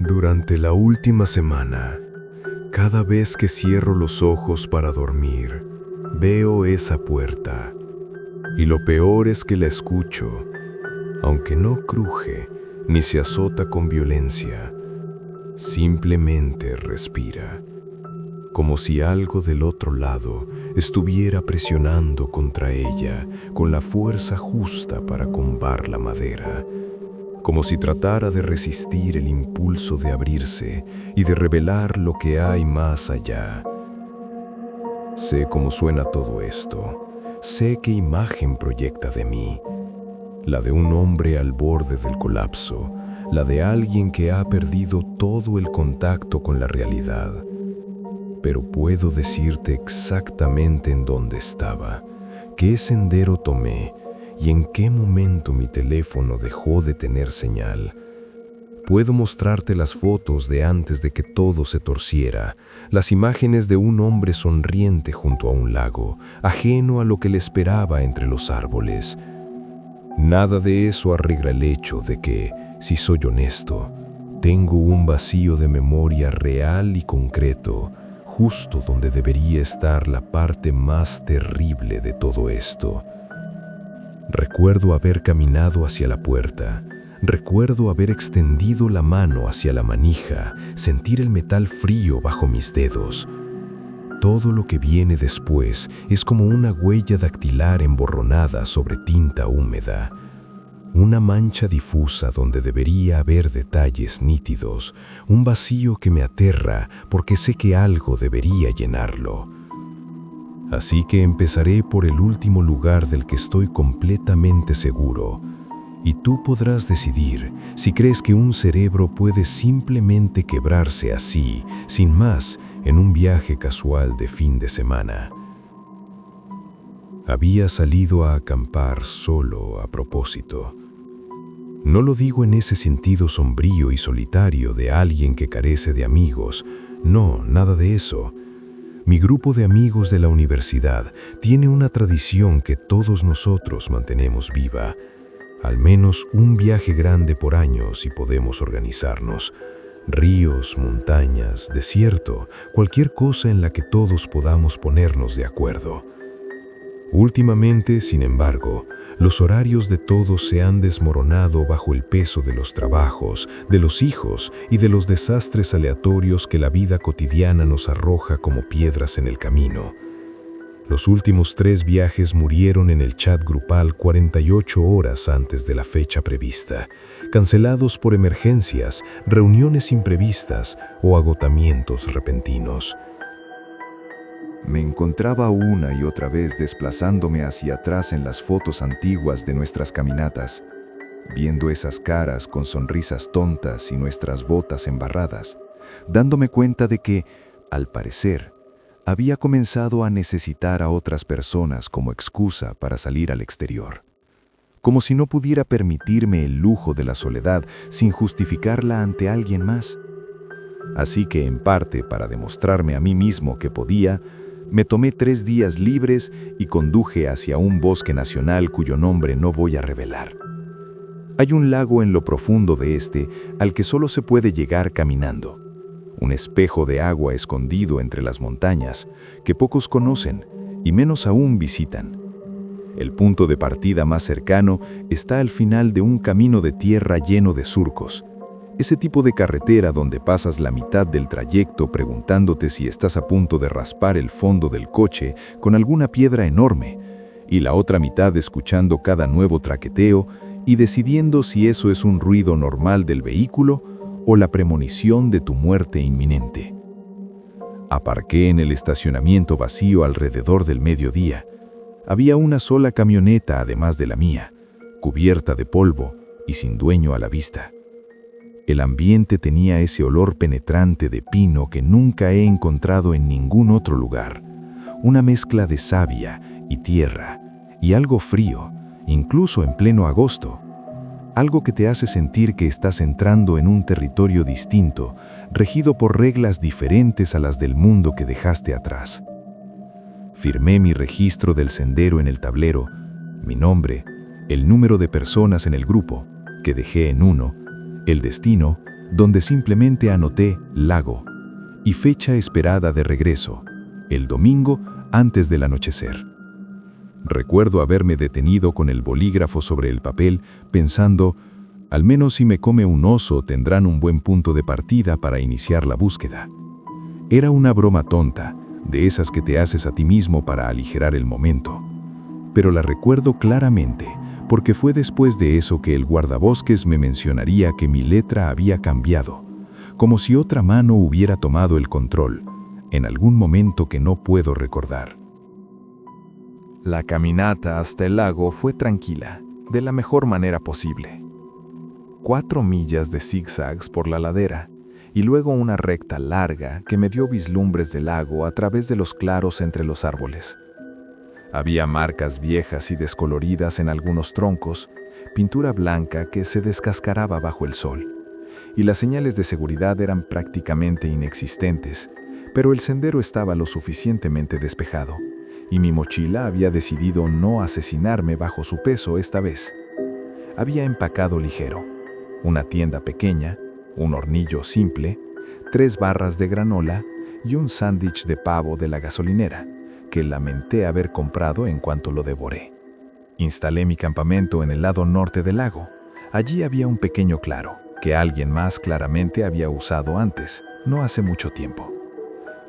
Durante la última semana, cada vez que cierro los ojos para dormir, veo esa puerta. Y lo peor es que la escucho, aunque no cruje ni se azota con violencia, simplemente respira, como si algo del otro lado estuviera presionando contra ella con la fuerza justa para combar la madera, como si tratara de resistir el impulso de abrirse y de revelar lo que hay más allá. Sé cómo suena todo esto, sé qué imagen proyecta de mí, la de un hombre al borde del colapso, la de alguien que ha perdido todo el contacto con la realidad. Pero puedo decirte exactamente en dónde estaba, qué sendero tomé y en qué momento mi teléfono dejó de tener señal. Puedo mostrarte las fotos de antes de que todo se torciera, las imágenes de un hombre sonriente junto a un lago, ajeno a lo que le esperaba entre los árboles. Nada de eso arregla el hecho de que, si soy honesto, tengo un vacío de memoria real y concreto, justo donde debería estar la parte más terrible de todo esto. Recuerdo haber caminado hacia la puerta, recuerdo haber extendido la mano hacia la manija, sentir el metal frío bajo mis dedos. Todo lo que viene después es como una huella dactilar emborronada sobre tinta húmeda. Una mancha difusa donde debería haber detalles nítidos, un vacío que me aterra porque sé que algo debería llenarlo. Así que empezaré por el último lugar del que estoy completamente seguro, y tú podrás decidir si crees que un cerebro puede simplemente quebrarse así, sin más, en un viaje casual de fin de semana. Había salido a acampar solo a propósito. No lo digo en ese sentido sombrío y solitario de alguien que carece de amigos. No, nada de eso. Mi grupo de amigos de la universidad tiene una tradición que todos nosotros mantenemos viva. Al menos un viaje grande por año si podemos organizarnos. Ríos, montañas, desierto, cualquier cosa en la que todos podamos ponernos de acuerdo. Últimamente, sin embargo, los horarios de todos se han desmoronado bajo el peso de los trabajos, de los hijos y de los desastres aleatorios que la vida cotidiana nos arroja como piedras en el camino. Los últimos 3 viajes murieron en el chat grupal 48 horas antes de la fecha prevista, cancelados por emergencias, reuniones imprevistas o agotamientos repentinos. Me encontraba una y otra vez desplazándome hacia atrás en las fotos antiguas de nuestras caminatas, viendo esas caras con sonrisas tontas y nuestras botas embarradas, dándome cuenta de que, al parecer, había comenzado a necesitar a otras personas como excusa para salir al exterior. Como si no pudiera permitirme el lujo de la soledad sin justificarla ante alguien más. Así que, en parte, para demostrarme a mí mismo que podía, me tomé 3 días libres y conduje hacia un bosque nacional cuyo nombre no voy a revelar. Hay un lago en lo profundo de este al que solo se puede llegar caminando. Un espejo de agua escondido entre las montañas que pocos conocen y menos aún visitan. El punto de partida más cercano está al final de un camino de tierra lleno de surcos. Ese tipo de carretera donde pasas la mitad del trayecto preguntándote si estás a punto de raspar el fondo del coche con alguna piedra enorme, y la otra mitad escuchando cada nuevo traqueteo y decidiendo si eso es un ruido normal del vehículo o la premonición de tu muerte inminente. Aparqué en el estacionamiento vacío alrededor del mediodía. Había una sola camioneta además de la mía, cubierta de polvo y sin dueño a la vista. El ambiente tenía ese olor penetrante de pino que nunca he encontrado en ningún otro lugar. Una mezcla de savia y tierra y algo frío, incluso en pleno agosto. Algo que te hace sentir que estás entrando en un territorio distinto, regido por reglas diferentes a las del mundo que dejaste atrás. Firmé mi registro del sendero en el tablero, mi nombre, el número de personas en el grupo, que dejé en 1, el destino donde simplemente anoté lago y fecha esperada de regreso, el domingo antes del anochecer. Recuerdo haberme detenido con el bolígrafo sobre el papel pensando, al menos si me come un oso tendrán un buen punto de partida para iniciar la búsqueda. Era una broma tonta, de esas que te haces a ti mismo para aligerar el momento. Pero la recuerdo claramente, porque fue después de eso que el guardabosques me mencionaría que mi letra había cambiado, como si otra mano hubiera tomado el control, en algún momento que no puedo recordar. La caminata hasta el lago fue tranquila, de la mejor manera posible. 4 millas de zigzags por la ladera, y luego una recta larga que me dio vislumbres del lago a través de los claros entre los árboles. Había marcas viejas y descoloridas en algunos troncos, pintura blanca que se descascaraba bajo el sol, y las señales de seguridad eran prácticamente inexistentes, pero el sendero estaba lo suficientemente despejado, y mi mochila había decidido no asesinarme bajo su peso esta vez. Había empacado ligero, una tienda pequeña, un hornillo simple, 3 barras de granola y un sándwich de pavo de la gasolinera, que lamenté haber comprado en cuanto lo devoré. Instalé mi campamento en el lado norte del lago. Allí había un pequeño claro, que alguien más claramente había usado antes, no hace mucho tiempo.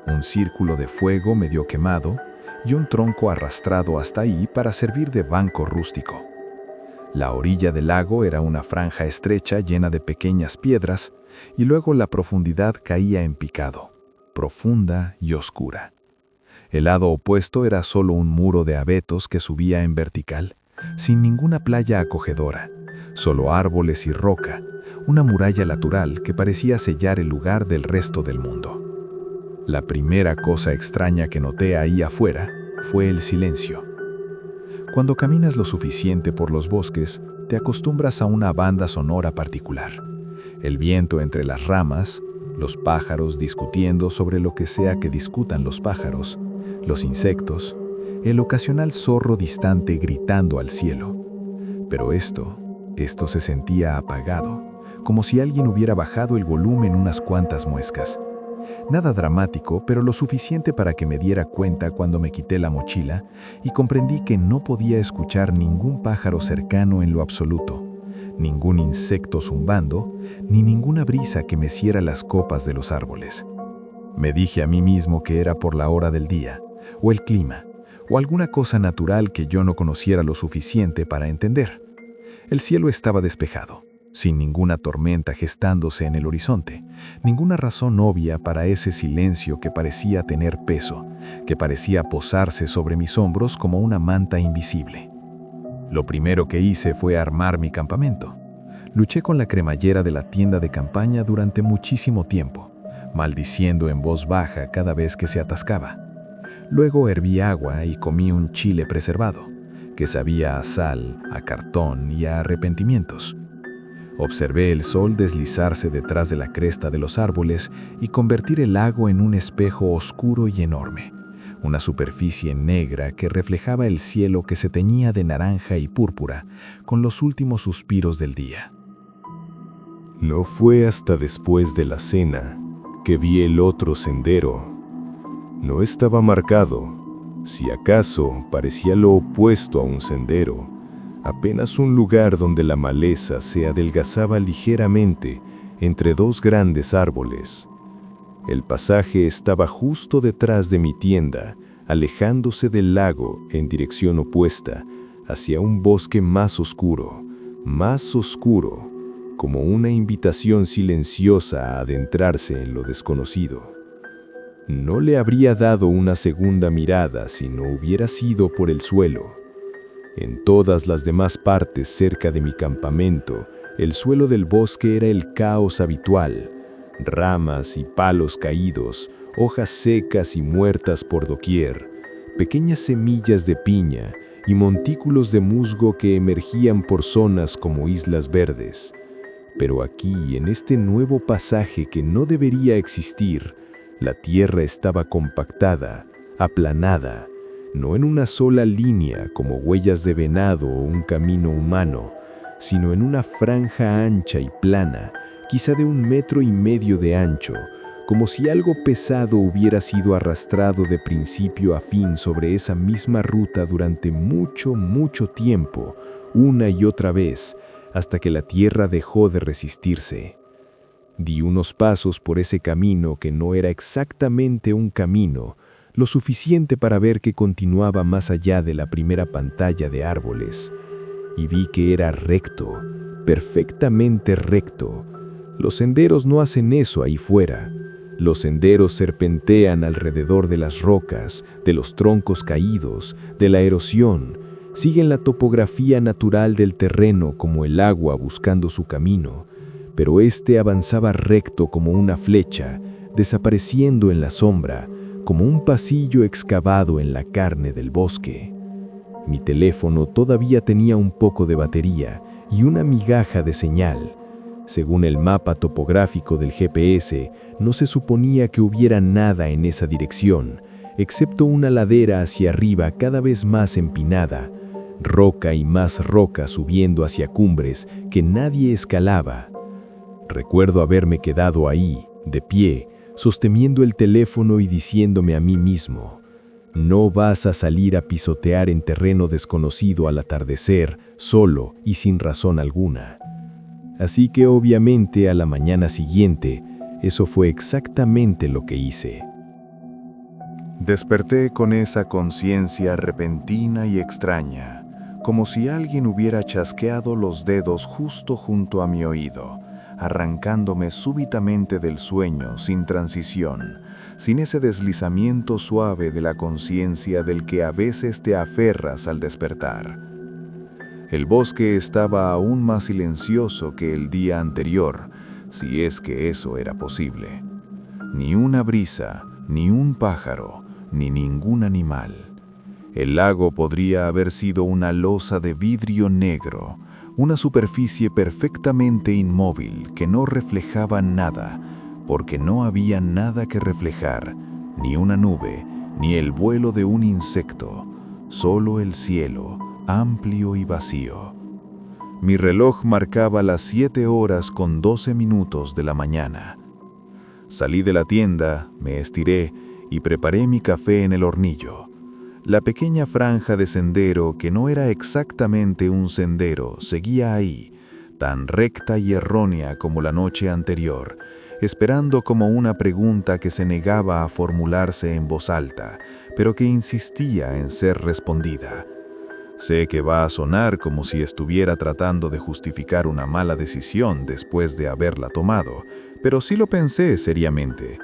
Un círculo de fuego medio quemado y un tronco arrastrado hasta ahí para servir de banco rústico. La orilla del lago era una franja estrecha llena de pequeñas piedras y luego la profundidad caía en picado, profunda y oscura. El lado opuesto era solo un muro de abetos que subía en vertical, sin ninguna playa acogedora, solo árboles y roca, una muralla natural que parecía sellar el lugar del resto del mundo. La primera cosa extraña que noté ahí afuera fue el silencio. Cuando caminas lo suficiente por los bosques, te acostumbras a una banda sonora particular. El viento entre las ramas, los pájaros discutiendo sobre lo que sea que discutan los pájaros, los insectos, el ocasional zorro distante gritando al cielo. Pero esto se sentía apagado, como si alguien hubiera bajado el volumen unas cuantas muescas. Nada dramático, pero lo suficiente para que me diera cuenta cuando me quité la mochila y comprendí que no podía escuchar ningún pájaro cercano en lo absoluto, ningún insecto zumbando, ni ninguna brisa que meciera las copas de los árboles. Me dije a mí mismo que era por la hora del día, o el clima, o alguna cosa natural que yo no conociera lo suficiente para entender. El cielo estaba despejado, sin ninguna tormenta gestándose en el horizonte, ninguna razón obvia para ese silencio que parecía tener peso, que parecía posarse sobre mis hombros como una manta invisible. Lo primero que hice fue armar mi campamento. Luché con la cremallera de la tienda de campaña durante muchísimo tiempo, maldiciendo en voz baja cada vez que se atascaba. Luego herví agua y comí un chile preservado, que sabía a sal, a cartón y a arrepentimientos. Observé el sol deslizarse detrás de la cresta de los árboles y convertir el lago en un espejo oscuro y enorme, una superficie negra que reflejaba el cielo que se teñía de naranja y púrpura con los últimos suspiros del día. No fue hasta después de la cena que vi el otro sendero. No estaba marcado, si acaso parecía lo opuesto a un sendero, apenas un lugar donde la maleza se adelgazaba ligeramente entre 2 grandes árboles. El pasaje estaba justo detrás de mi tienda, alejándose del lago en dirección opuesta, hacia un bosque más oscuro, como una invitación silenciosa a adentrarse en lo desconocido. No le habría dado una segunda mirada si no hubiera sido por el suelo. En todas las demás partes cerca de mi campamento, el suelo del bosque era el caos habitual. Ramas y palos caídos, hojas secas y muertas por doquier, pequeñas semillas de piña y montículos de musgo que emergían por zonas como islas verdes. Pero aquí, en este nuevo pasaje que no debería existir, la tierra estaba compactada, aplanada, no en una sola línea como huellas de venado o un camino humano, sino en una franja ancha y plana quizá de 1,5 metros de ancho, como si algo pesado hubiera sido arrastrado de principio a fin sobre esa misma ruta durante mucho, mucho tiempo, una y otra vez, hasta que la tierra dejó de resistirse. Di unos pasos por ese camino que no era exactamente un camino, lo suficiente para ver que continuaba más allá de la primera pantalla de árboles, y vi que era recto, perfectamente recto. Los senderos no hacen eso ahí fuera. Los senderos serpentean alrededor de las rocas, de los troncos caídos, de la erosión, siguen la topografía natural del terreno como el agua buscando su camino, pero este avanzaba recto como una flecha, desapareciendo en la sombra, como un pasillo excavado en la carne del bosque. Mi teléfono todavía tenía un poco de batería y una migaja de señal. Según el mapa topográfico del GPS, no se suponía que hubiera nada en esa dirección, excepto una ladera hacia arriba cada vez más empinada, roca y más roca subiendo hacia cumbres que nadie escalaba. Recuerdo haberme quedado ahí, de pie, sosteniendo el teléfono y diciéndome a mí mismo: no vas a salir a pisotear en terreno desconocido al atardecer, solo y sin razón alguna. Así que obviamente a la mañana siguiente, eso fue exactamente lo que hice. Desperté con esa conciencia repentina y extraña, como si alguien hubiera chasqueado los dedos justo junto a mi oído, arrancándome súbitamente del sueño sin transición, sin ese deslizamiento suave de la conciencia del que a veces te aferras al despertar. El bosque estaba aún más silencioso que el día anterior, si es que eso era posible. Ni una brisa, ni un pájaro, ni ningún animal. El lago podría haber sido una losa de vidrio negro, una superficie perfectamente inmóvil que no reflejaba nada, porque no había nada que reflejar, ni una nube, ni el vuelo de un insecto, solo el cielo, amplio y vacío. Mi reloj marcaba las 7:12 de la mañana. Salí de la tienda, me estiré y preparé mi café en el hornillo. La pequeña franja de sendero, que no era exactamente un sendero, seguía ahí, tan recta y errónea como la noche anterior, esperando como una pregunta que se negaba a formularse en voz alta, pero que insistía en ser respondida. Sé que va a sonar como si estuviera tratando de justificar una mala decisión después de haberla tomado, pero sí lo pensé seriamente.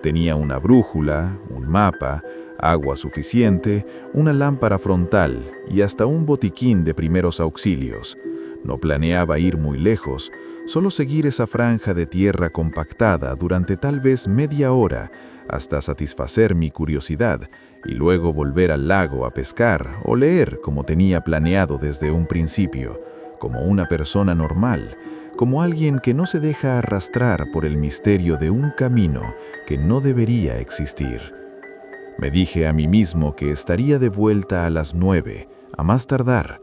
Tenía una brújula, un mapa, agua suficiente, una lámpara frontal y hasta un botiquín de primeros auxilios. No planeaba ir muy lejos, solo seguir esa franja de tierra compactada durante tal vez media hora hasta satisfacer mi curiosidad y luego volver al lago a pescar o leer como tenía planeado desde un principio, como una persona normal, como alguien que no se deja arrastrar por el misterio de un camino que no debería existir. Me dije a mí mismo que estaría de vuelta a las 9, a más tardar.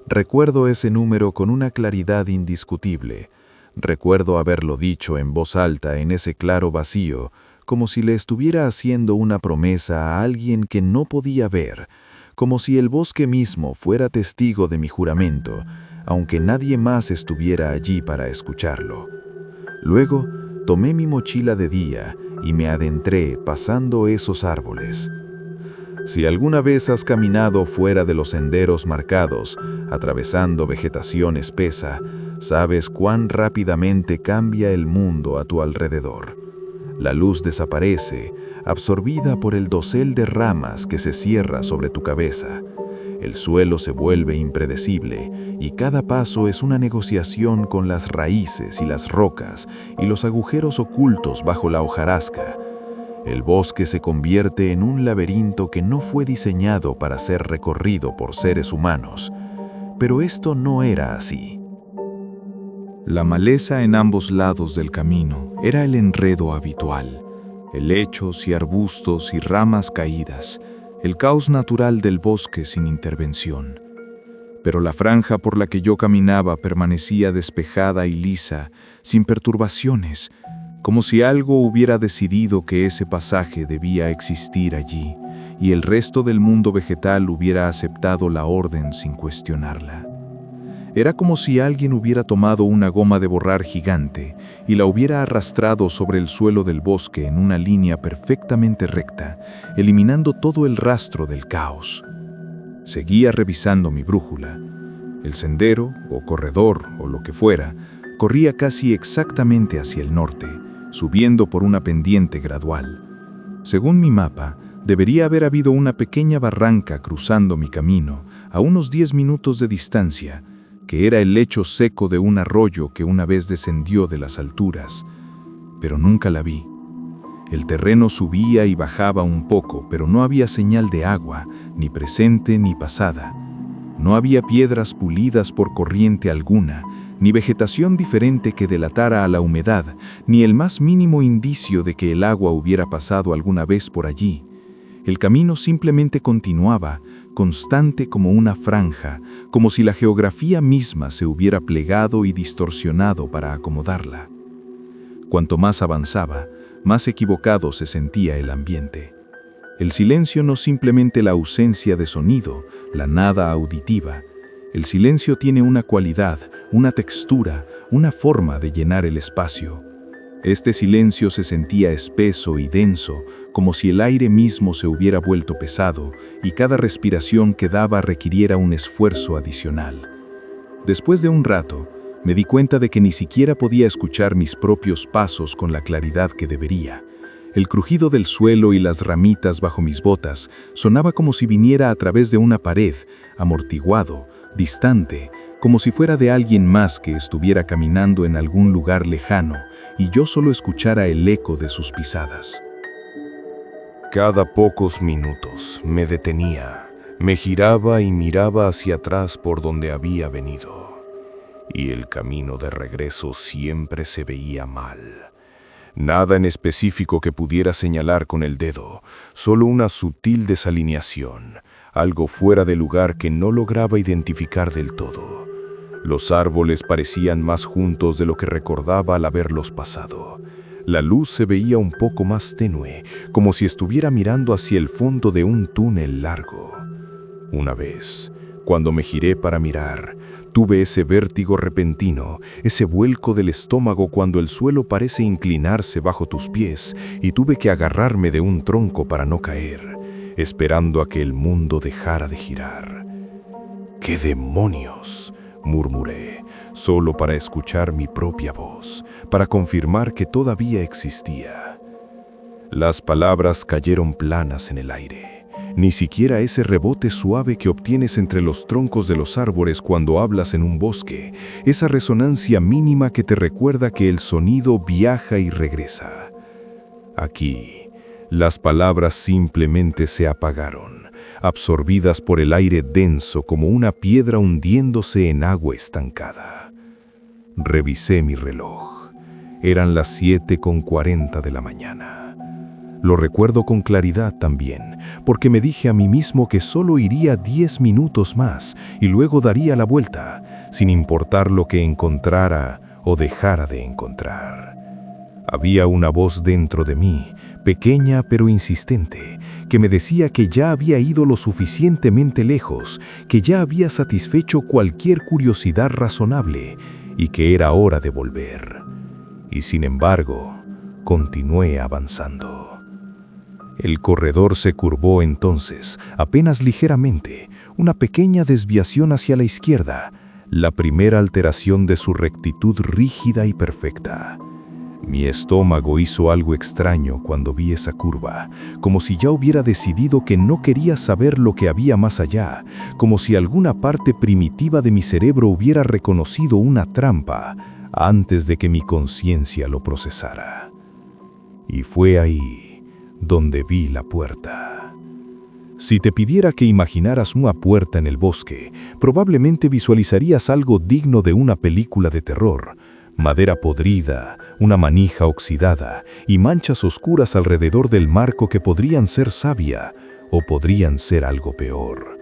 Recuerdo ese número con una claridad indiscutible. Recuerdo haberlo dicho en voz alta en ese claro vacío, como si le estuviera haciendo una promesa a alguien que no podía ver, como si el bosque mismo fuera testigo de mi juramento, aunque nadie más estuviera allí para escucharlo. Luego, tomé mi mochila de día y me adentré pasando esos árboles. Si alguna vez has caminado fuera de los senderos marcados, atravesando vegetación espesa, sabes cuán rápidamente cambia el mundo a tu alrededor. La luz desaparece, absorbida por el dosel de ramas que se cierra sobre tu cabeza. El suelo se vuelve impredecible y cada paso es una negociación con las raíces y las rocas y los agujeros ocultos bajo la hojarasca. El bosque se convierte en un laberinto que no fue diseñado para ser recorrido por seres humanos. Pero esto no era así. La maleza en ambos lados del camino era el enredo habitual, helechos y arbustos y ramas caídas, el caos natural del bosque sin intervención. pero la franja por la que yo caminaba permanecía despejada y lisa, sin perturbaciones, como si algo hubiera decidido que ese pasaje debía existir allí, y el resto del mundo vegetal hubiera aceptado la orden sin cuestionarla. Era como si alguien hubiera tomado una goma de borrar gigante y la hubiera arrastrado sobre el suelo del bosque en una línea perfectamente recta, eliminando todo el rastro del caos. Seguía revisando mi brújula. El sendero, o corredor, o lo que fuera, corría casi exactamente hacia el norte, subiendo por una pendiente gradual. Según mi mapa, debería haber habido una pequeña barranca cruzando mi camino, a unos 10 minutos de distancia, que era el lecho seco de un arroyo que una vez descendió de las alturas, pero nunca la vi. El terreno subía y bajaba un poco, pero no había señal de agua, ni presente ni pasada. No había piedras pulidas por corriente alguna, ni vegetación diferente que delatara a la humedad, ni el más mínimo indicio de que el agua hubiera pasado alguna vez por allí. El camino simplemente continuaba, constante como una franja, como si la geografía misma se hubiera plegado y distorsionado para acomodarla. Cuanto más avanzaba, más equivocado se sentía el ambiente. El silencio no simplemente la ausencia de sonido, la nada auditiva. El silencio tiene una cualidad, una textura, una forma de llenar el espacio. Este silencio se sentía espeso y denso, como si el aire mismo se hubiera vuelto pesado y cada respiración que daba requiriera un esfuerzo adicional. Después de un rato, me di cuenta de que ni siquiera podía escuchar mis propios pasos con la claridad que debería. El crujido del suelo y las ramitas bajo mis botas sonaba como si viniera a través de una pared, amortiguado, distante, como si fuera de alguien más que estuviera caminando en algún lugar lejano y yo solo escuchara el eco de sus pisadas. Cada pocos minutos me detenía, me giraba y miraba hacia atrás por donde había venido. Y el camino de regreso siempre se veía mal. Nada en específico que pudiera señalar con el dedo, solo una sutil desalineación, algo fuera de lugar que no lograba identificar del todo. Los árboles parecían más juntos de lo que recordaba al haberlos pasado. La luz se veía un poco más tenue, como si estuviera mirando hacia el fondo de un túnel largo. Una vez, cuando me giré para mirar, tuve ese vértigo repentino, ese vuelco del estómago cuando el suelo parece inclinarse bajo tus pies y tuve que agarrarme de un tronco para no caer, esperando a que el mundo dejara de girar. ¡Qué demonios!, murmuré, solo para escuchar mi propia voz, para confirmar que todavía existía. Las palabras cayeron planas en el aire. Ni siquiera ese rebote suave que obtienes entre los troncos de los árboles cuando hablas en un bosque, esa resonancia mínima que te recuerda que el sonido viaja y regresa. Aquí, las palabras simplemente se apagaron, absorbidas por el aire denso como una piedra hundiéndose en agua estancada. Revisé mi reloj. Eran las 7:40 de la mañana. Lo recuerdo con claridad también, porque me dije a mí mismo que solo iría 10 minutos más y luego daría la vuelta, sin importar lo que encontrara o dejara de encontrar. Había una voz dentro de mí, pequeña pero insistente, que me decía que ya había ido lo suficientemente lejos, que ya había satisfecho cualquier curiosidad razonable y que era hora de volver. Y sin embargo, continué avanzando. El corredor se curvó entonces, apenas ligeramente, una pequeña desviación hacia la izquierda, la primera alteración de su rectitud rígida y perfecta. Mi estómago hizo algo extraño cuando vi esa curva, como si ya hubiera decidido que no quería saber lo que había más allá, como si alguna parte primitiva de mi cerebro hubiera reconocido una trampa antes de que mi conciencia lo procesara. Y fue ahí donde vi la puerta. Si te pidiera que imaginaras una puerta en el bosque, probablemente visualizarías algo digno de una película de terror. Madera podrida, una manija oxidada y manchas oscuras alrededor del marco que podrían ser savia o podrían ser algo peor.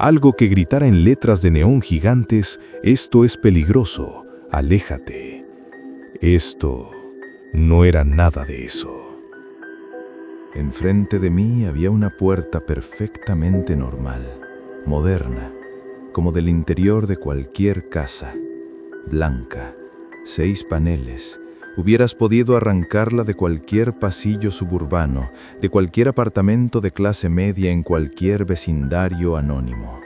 Algo que gritara en letras de neón gigantes: esto es peligroso, aléjate. Esto no era nada de eso. Enfrente de mí había una puerta perfectamente normal, moderna, como del interior de cualquier casa, blanca, 6 paneles. Hubieras podido arrancarla de cualquier pasillo suburbano, de cualquier apartamento de clase media en cualquier vecindario anónimo.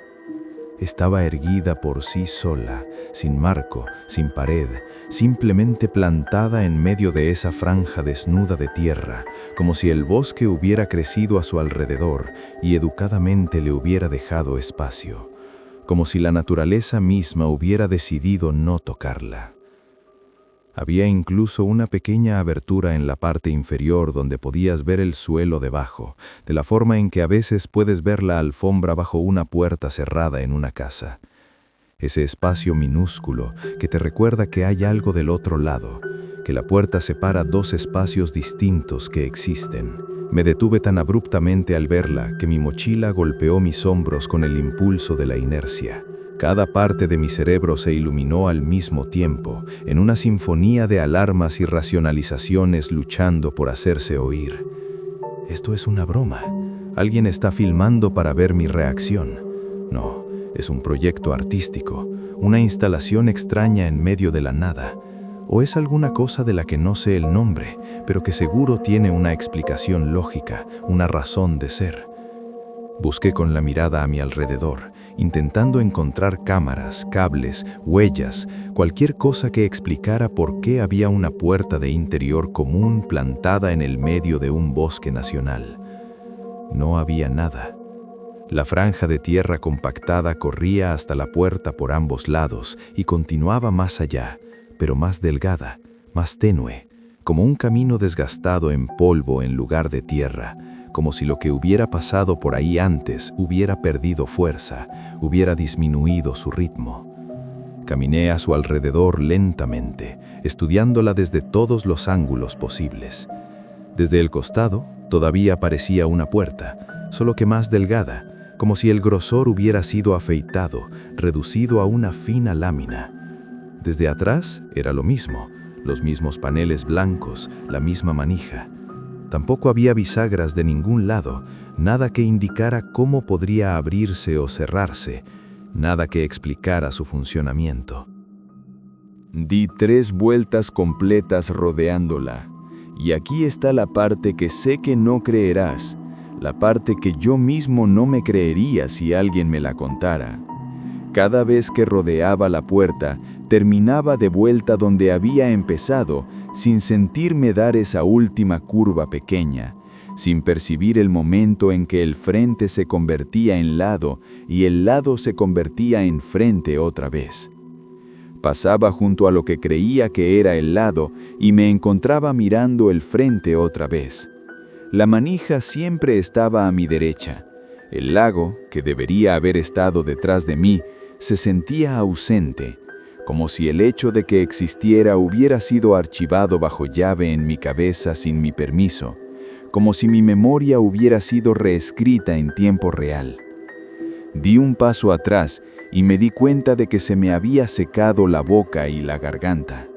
Estaba erguida por sí sola, sin marco, sin pared, simplemente plantada en medio de esa franja desnuda de tierra, como si el bosque hubiera crecido a su alrededor y educadamente le hubiera dejado espacio, como si la naturaleza misma hubiera decidido no tocarla. Había incluso una pequeña abertura en la parte inferior donde podías ver el suelo debajo, de la forma en que a veces puedes ver la alfombra bajo una puerta cerrada en una casa. Ese espacio minúsculo que te recuerda que hay algo del otro lado, que la puerta separa 2 espacios distintos que existen. Me detuve tan abruptamente al verla que mi mochila golpeó mis hombros con el impulso de la inercia. Cada parte de mi cerebro se iluminó al mismo tiempo, en una sinfonía de alarmas y racionalizaciones luchando por hacerse oír. Esto es una broma. Alguien está filmando para ver mi reacción. No, es un proyecto artístico, una instalación extraña en medio de la nada. O es alguna cosa de la que no sé el nombre, pero que seguro tiene una explicación lógica, una razón de ser. Busqué con la mirada a mi alrededor, intentando encontrar cámaras, cables, huellas, cualquier cosa que explicara por qué había una puerta de interior común plantada en el medio de un bosque nacional. No había nada. La franja de tierra compactada corría hasta la puerta por ambos lados y continuaba más allá, pero más delgada, más tenue, como un camino desgastado en polvo en lugar de tierra, como si lo que hubiera pasado por ahí antes hubiera perdido fuerza, hubiera disminuido su ritmo. Caminé a su alrededor lentamente, estudiándola desde todos los ángulos posibles. Desde el costado todavía parecía una puerta, solo que más delgada, como si el grosor hubiera sido afeitado, reducido a una fina lámina. Desde atrás era lo mismo, los mismos paneles blancos, la misma manija. Tampoco había bisagras de ningún lado, nada que indicara cómo podría abrirse o cerrarse, nada que explicara su funcionamiento. Di 3 vueltas completas rodeándola, y aquí está la parte que sé que no creerás, la parte que yo mismo no me creería si alguien me la contara. Cada vez que rodeaba la puerta, terminaba de vuelta donde había empezado, sin sentirme dar esa última curva pequeña, sin percibir el momento en que el frente se convertía en lado y el lado se convertía en frente otra vez. Pasaba junto a lo que creía que era el lado y me encontraba mirando el frente otra vez. La manija siempre estaba a mi derecha. El lago, que debería haber estado detrás de mí, se sentía ausente, como si el hecho de que existiera hubiera sido archivado bajo llave en mi cabeza sin mi permiso, como si mi memoria hubiera sido reescrita en tiempo real. Di un paso atrás y me di cuenta de que se me había secado la boca y la garganta.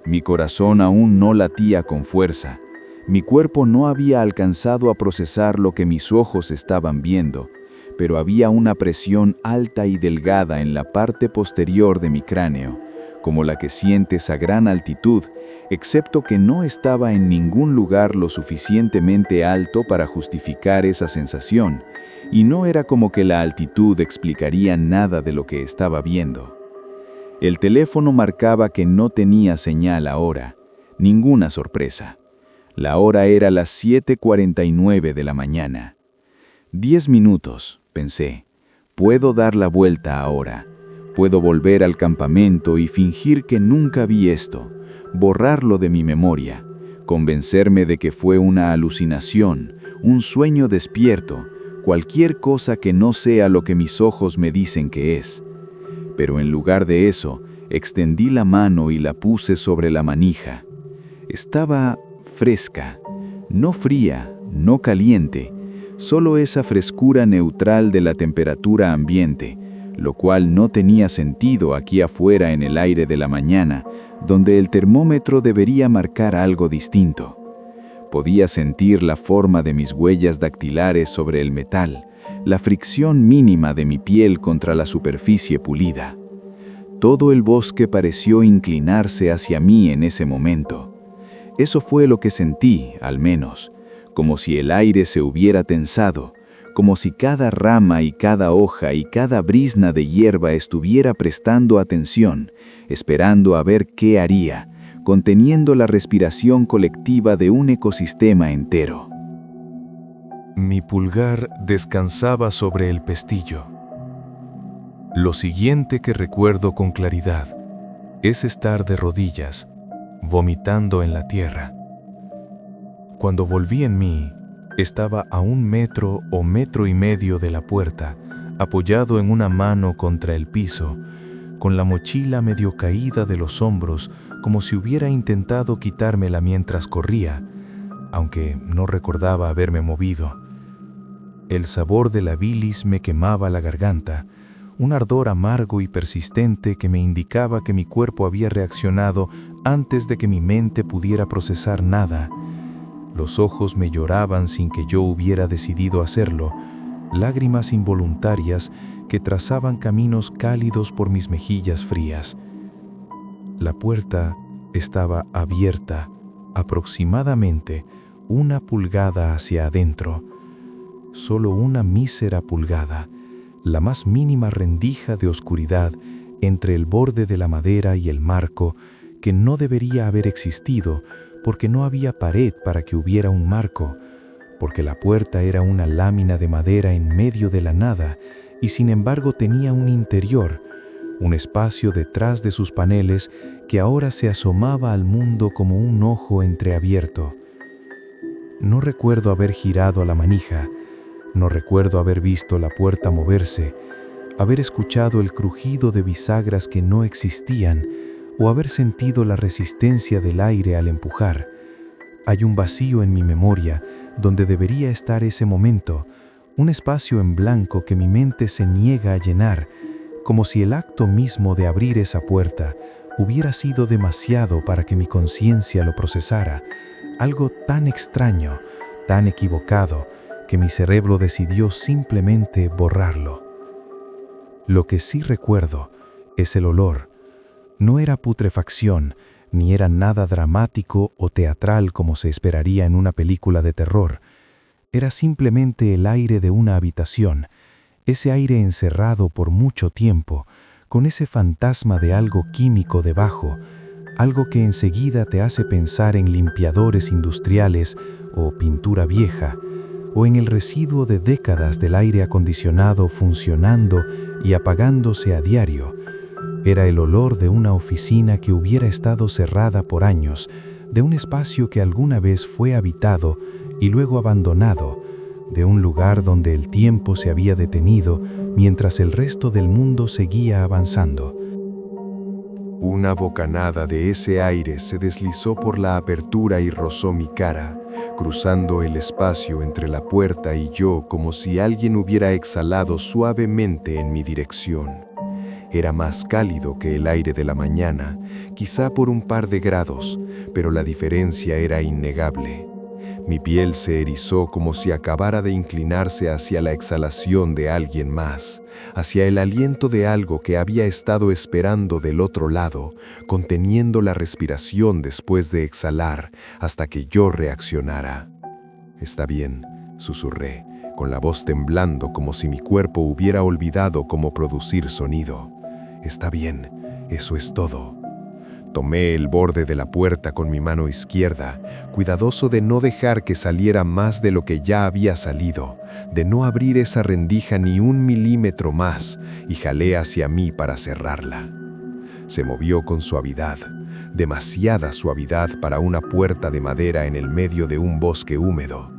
Mi corazón aún no latía con fuerza. Mi cuerpo no había alcanzado a procesar lo que mis ojos estaban viendo, pero había una presión alta y delgada en la parte posterior de mi cráneo, como la que sientes a gran altitud, excepto que no estaba en ningún lugar lo suficientemente alto para justificar esa sensación, y no era como que la altitud explicaría nada de lo que estaba viendo. El teléfono marcaba que no tenía señal ahora, ninguna sorpresa. La hora era las 7:49 de la mañana. 10 minutos, pensé. Puedo dar la vuelta ahora. Puedo volver al campamento y fingir que nunca vi esto, borrarlo de mi memoria, convencerme de que fue una alucinación, un sueño despierto, cualquier cosa que no sea lo que mis ojos me dicen que es. Pero en lugar de eso, extendí la mano y la puse sobre la manija. Estaba fresca, no fría, no caliente, solo esa frescura neutral de la temperatura ambiente, lo cual no tenía sentido aquí afuera en el aire de la mañana, donde el termómetro debería marcar algo distinto. Podía sentir la forma de mis huellas dactilares sobre el metal, la fricción mínima de mi piel contra la superficie pulida. Todo el bosque pareció inclinarse hacia mí en ese momento. Eso fue lo que sentí, al menos, como si el aire se hubiera tensado, como si cada rama y cada hoja y cada brizna de hierba estuviera prestando atención, esperando a ver qué haría, conteniendo la respiración colectiva de un ecosistema entero. Mi pulgar descansaba sobre el pestillo. Lo siguiente que recuerdo con claridad es estar de rodillas, vomitando en la tierra. Cuando volví en mí, estaba a 1 metro o 1,5 metros de la puerta, apoyado en una mano contra el piso, con la mochila medio caída de los hombros, como si hubiera intentado quitármela mientras corría, aunque no recordaba haberme movido. El sabor de la bilis me quemaba la garganta, un ardor amargo y persistente que me indicaba que mi cuerpo había reaccionado antes de que mi mente pudiera procesar nada. Los ojos me lloraban sin que yo hubiera decidido hacerlo, lágrimas involuntarias que trazaban caminos cálidos por mis mejillas frías. La puerta estaba abierta, aproximadamente 1 pulgada hacia adentro. Solo 1 mísera pulgada, la más mínima rendija de oscuridad entre el borde de la madera y el marco, que no debería haber existido porque no había pared para que hubiera un marco, porque la puerta era una lámina de madera en medio de la nada y sin embargo tenía un interior, un espacio detrás de sus paneles que ahora se asomaba al mundo como un ojo entreabierto. No recuerdo haber girado a la manija, no recuerdo haber visto la puerta moverse, haber escuchado el crujido de bisagras que no existían o haber sentido la resistencia del aire al empujar. Hay un vacío en mi memoria donde debería estar ese momento, un espacio en blanco que mi mente se niega a llenar, como si el acto mismo de abrir esa puerta hubiera sido demasiado para que mi conciencia lo procesara, algo tan extraño, tan equivocado, que mi cerebro decidió simplemente borrarlo. Lo que sí recuerdo es el olor. No era putrefacción, ni era nada dramático o teatral como se esperaría en una película de terror. Era simplemente el aire de una habitación, ese aire encerrado por mucho tiempo, con ese fantasma de algo químico debajo, algo que enseguida te hace pensar en limpiadores industriales o pintura vieja, o en el residuo de décadas del aire acondicionado funcionando y apagándose a diario. Era el olor de una oficina que hubiera estado cerrada por años, de un espacio que alguna vez fue habitado y luego abandonado, de un lugar donde el tiempo se había detenido mientras el resto del mundo seguía avanzando. Una bocanada de ese aire se deslizó por la apertura y rozó mi cara, cruzando el espacio entre la puerta y yo como si alguien hubiera exhalado suavemente en mi dirección. Era más cálido que el aire de la mañana, quizá por un par de grados, pero la diferencia era innegable. Mi piel se erizó como si acabara de inclinarse hacia la exhalación de alguien más, hacia el aliento de algo que había estado esperando del otro lado, conteniendo la respiración después de exhalar hasta que yo reaccionara. «Está bien», susurré, con la voz temblando como si mi cuerpo hubiera olvidado cómo producir sonido. «Está bien, eso es todo». Tomé el borde de la puerta con mi mano izquierda, cuidadoso de no dejar que saliera más de lo que ya había salido, de no abrir esa rendija ni 1 milímetro más, y jalé hacia mí para cerrarla. Se movió con suavidad, demasiada suavidad para una puerta de madera en el medio de un bosque húmedo.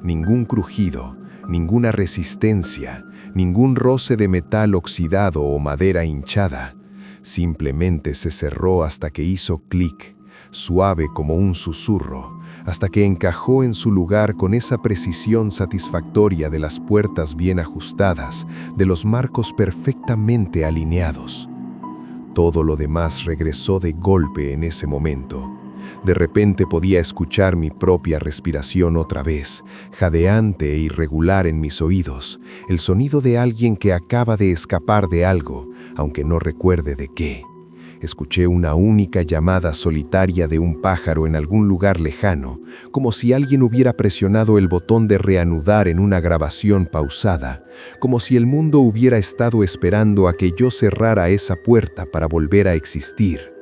Ningún crujido, ninguna resistencia, ningún roce de metal oxidado o madera hinchada. Simplemente se cerró hasta que hizo clic, suave como un susurro, hasta que encajó en su lugar con esa precisión satisfactoria de las puertas bien ajustadas, de los marcos perfectamente alineados. Todo lo demás regresó de golpe en ese momento. De repente podía escuchar mi propia respiración otra vez, jadeante e irregular en mis oídos, el sonido de alguien que acaba de escapar de algo, aunque no recuerde de qué. Escuché una única llamada solitaria de un pájaro en algún lugar lejano, como si alguien hubiera presionado el botón de reanudar en una grabación pausada, como si el mundo hubiera estado esperando a que yo cerrara esa puerta para volver a existir.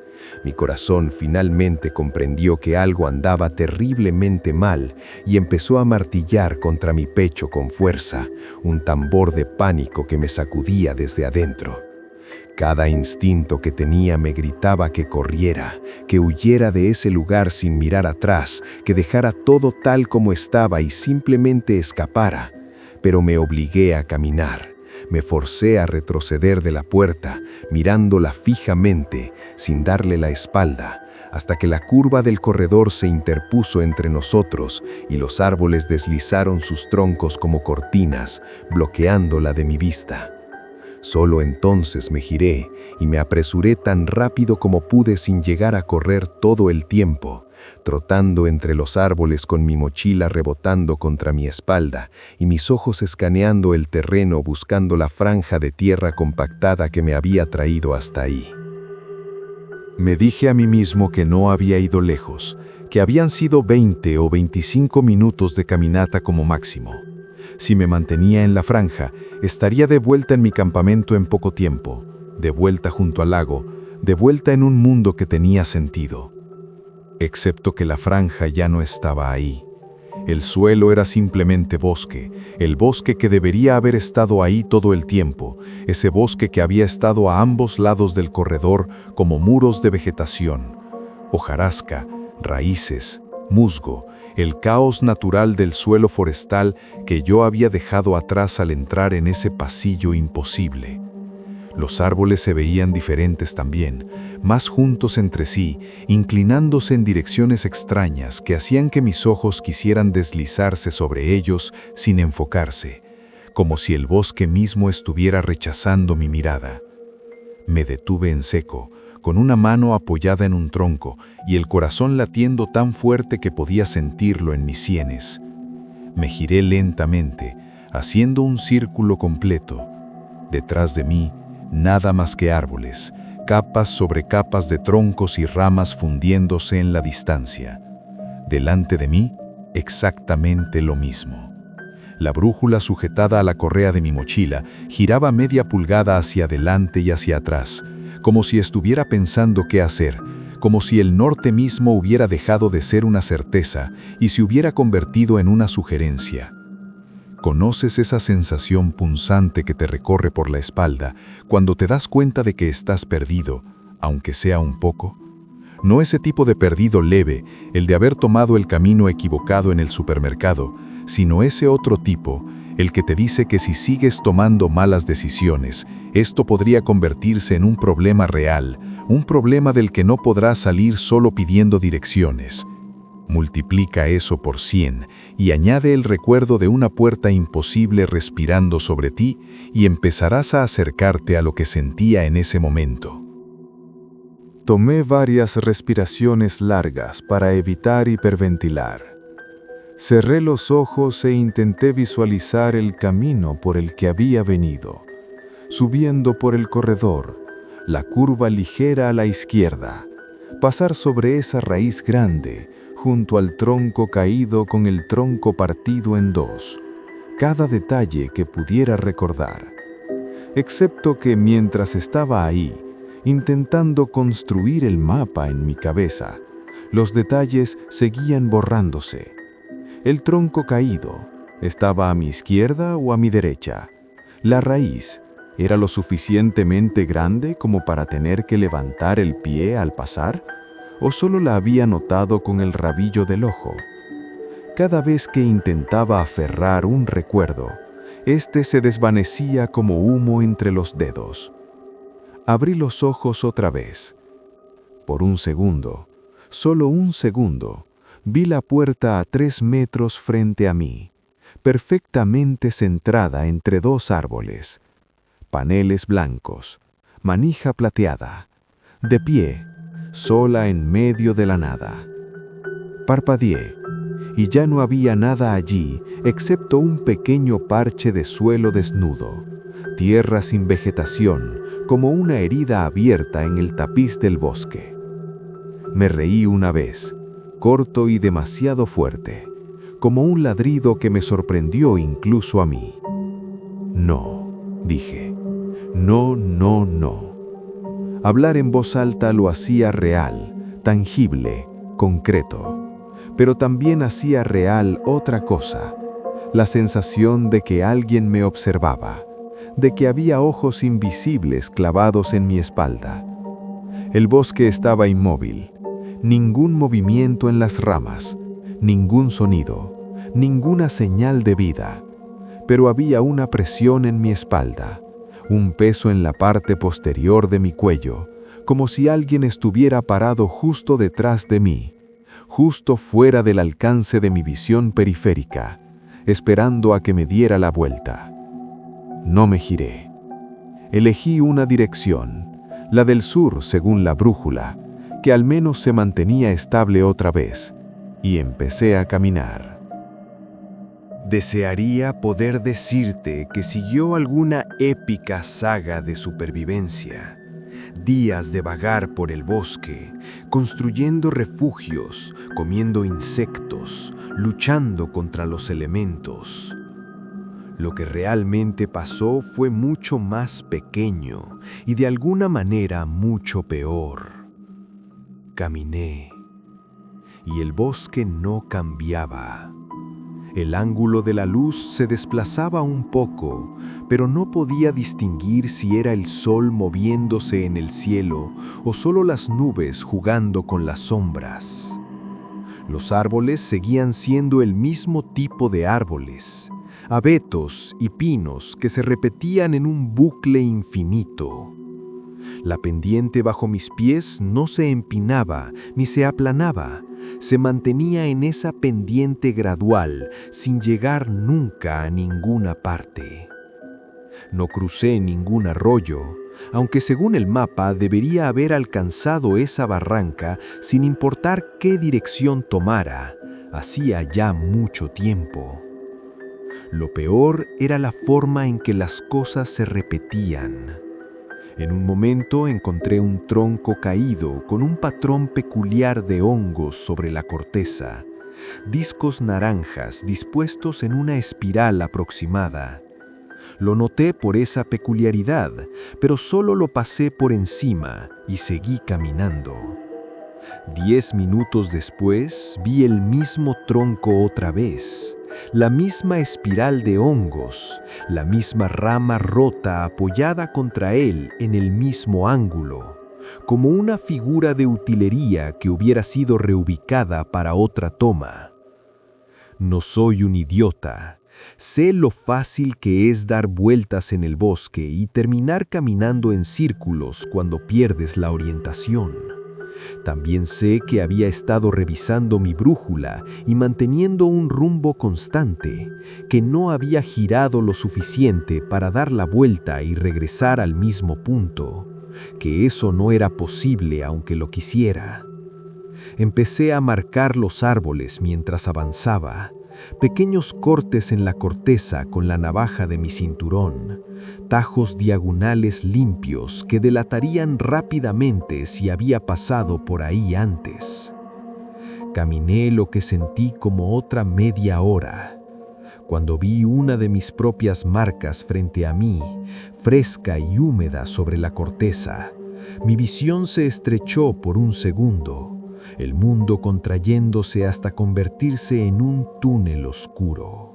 Mi corazón finalmente comprendió que algo andaba terriblemente mal y empezó a martillar contra mi pecho con fuerza, un tambor de pánico que me sacudía desde adentro. Cada instinto que tenía me gritaba que corriera, que huyera de ese lugar sin mirar atrás, que dejara todo tal como estaba y simplemente escapara. Pero me obligué a caminar. Me forcé a retroceder de la puerta, mirándola fijamente, sin darle la espalda, hasta que la curva del corredor se interpuso entre nosotros y los árboles deslizaron sus troncos como cortinas, bloqueándola de mi vista. Solo entonces me giré y me apresuré tan rápido como pude sin llegar a correr todo el tiempo, trotando entre los árboles con mi mochila rebotando contra mi espalda y mis ojos escaneando el terreno buscando la franja de tierra compactada que me había traído hasta ahí. Me dije a mí mismo que no había ido lejos, que habían sido 20 o 25 minutos de caminata como máximo. Si me mantenía en la franja, estaría de vuelta en mi campamento en poco tiempo, de vuelta junto al lago, de vuelta en un mundo que tenía sentido. Excepto que la franja ya no estaba ahí. El suelo era simplemente bosque, el bosque que debería haber estado ahí todo el tiempo, ese bosque que había estado a ambos lados del corredor como muros de vegetación, hojarasca, raíces, musgo, el caos natural del suelo forestal que yo había dejado atrás al entrar en ese pasillo imposible. Los árboles se veían diferentes también, más juntos entre sí, inclinándose en direcciones extrañas que hacían que mis ojos quisieran deslizarse sobre ellos sin enfocarse, como si el bosque mismo estuviera rechazando mi mirada. Me detuve en seco, con una mano apoyada en un tronco y el corazón latiendo tan fuerte que podía sentirlo en mis sienes. Me giré lentamente, haciendo un círculo completo. Detrás de mí, nada más que árboles, capas sobre capas de troncos y ramas fundiéndose en la distancia. Delante de mí, exactamente lo mismo. La brújula sujetada a la correa de mi mochila giraba media pulgada hacia adelante y hacia atrás, como si estuviera pensando qué hacer, como si el norte mismo hubiera dejado de ser una certeza y se hubiera convertido en una sugerencia. ¿Conoces esa sensación punzante que te recorre por la espalda cuando te das cuenta de que estás perdido, aunque sea un poco? No ese tipo de perdido leve, el de haber tomado el camino equivocado en el supermercado, sino ese otro tipo, el que te dice que si sigues tomando malas decisiones, esto podría convertirse en un problema real, un problema del que no podrás salir solo pidiendo direcciones. Multiplica eso por 100 y añade el recuerdo de una puerta imposible respirando sobre ti y empezarás a acercarte a lo que sentía en ese momento. Tomé varias respiraciones largas para evitar hiperventilar. Cerré los ojos e intenté visualizar el camino por el que había venido, subiendo por el corredor, la curva ligera a la izquierda, pasar sobre esa raíz grande, junto al tronco caído con el tronco partido en dos, cada detalle que pudiera recordar. Excepto que mientras estaba ahí, intentando construir el mapa en mi cabeza, los detalles seguían borrándose. El tronco caído estaba a mi izquierda o a mi derecha. La raíz era lo suficientemente grande como para tener que levantar el pie al pasar, o solo la había notado con el rabillo del ojo. Cada vez que intentaba aferrar un recuerdo, este se desvanecía como humo entre los dedos. Abrí los ojos otra vez. Por un segundo, solo un segundo, vi la puerta a 3 metros frente a mí, perfectamente centrada entre 2 árboles, paneles blancos, manija plateada, de pie, sola en medio de la nada. Parpadeé, y ya no había nada allí excepto un pequeño parche de suelo desnudo, tierra sin vegetación, como una herida abierta en el tapiz del bosque. Me reí una vez, corto y demasiado fuerte, como un ladrido que me sorprendió incluso a mí. No, dije, no, no, no. Hablar en voz alta lo hacía real, tangible, concreto, pero también hacía real otra cosa, la sensación de que alguien me observaba, de que había ojos invisibles clavados en mi espalda. El bosque estaba inmóvil, ningún movimiento en las ramas, ningún sonido, ninguna señal de vida, pero había una presión en mi espalda, un peso en la parte posterior de mi cuello, como si alguien estuviera parado justo detrás de mí, justo fuera del alcance de mi visión periférica, esperando a que me diera la vuelta. No me giré. Elegí una dirección, la del sur según la brújula, que al menos se mantenía estable otra vez, y empecé a caminar. Desearía poder decirte que siguió alguna épica saga de supervivencia, días de vagar por el bosque, construyendo refugios, comiendo insectos, luchando contra los elementos. Lo que realmente pasó fue mucho más pequeño y de alguna manera mucho peor. Caminé, y el bosque no cambiaba. El ángulo de la luz se desplazaba un poco, pero no podía distinguir si era el sol moviéndose en el cielo o solo las nubes jugando con las sombras. Los árboles seguían siendo el mismo tipo de árboles, abetos y pinos que se repetían en un bucle infinito. La pendiente bajo mis pies no se empinaba ni se aplanaba, se mantenía en esa pendiente gradual sin llegar nunca a ninguna parte. No crucé ningún arroyo, aunque según el mapa debería haber alcanzado esa barranca sin importar qué dirección tomara, hacía ya mucho tiempo. Lo peor era la forma en que las cosas se repetían. En un momento encontré un tronco caído con un patrón peculiar de hongos sobre la corteza, discos naranjas dispuestos en una espiral aproximada. Lo noté por esa peculiaridad, pero solo lo pasé por encima y seguí caminando. 10 minutos después vi el mismo tronco otra vez, la misma espiral de hongos, la misma rama rota apoyada contra él en el mismo ángulo, como una figura de utilería que hubiera sido reubicada para otra toma. No soy un idiota. Sé lo fácil que es dar vueltas en el bosque y terminar caminando en círculos cuando pierdes la orientación. También sé que había estado revisando mi brújula y manteniendo un rumbo constante, que no había girado lo suficiente para dar la vuelta y regresar al mismo punto, que eso no era posible aunque lo quisiera. Empecé a marcar los árboles mientras avanzaba, pequeños cortes en la corteza con la navaja de mi cinturón, tajos diagonales limpios que delatarían rápidamente si había pasado por ahí antes. Caminé lo que sentí como otra media hora, cuando vi una de mis propias marcas frente a mí, fresca y húmeda sobre la corteza. Mi visión se estrechó por un segundo, el mundo contrayéndose hasta convertirse en un túnel oscuro.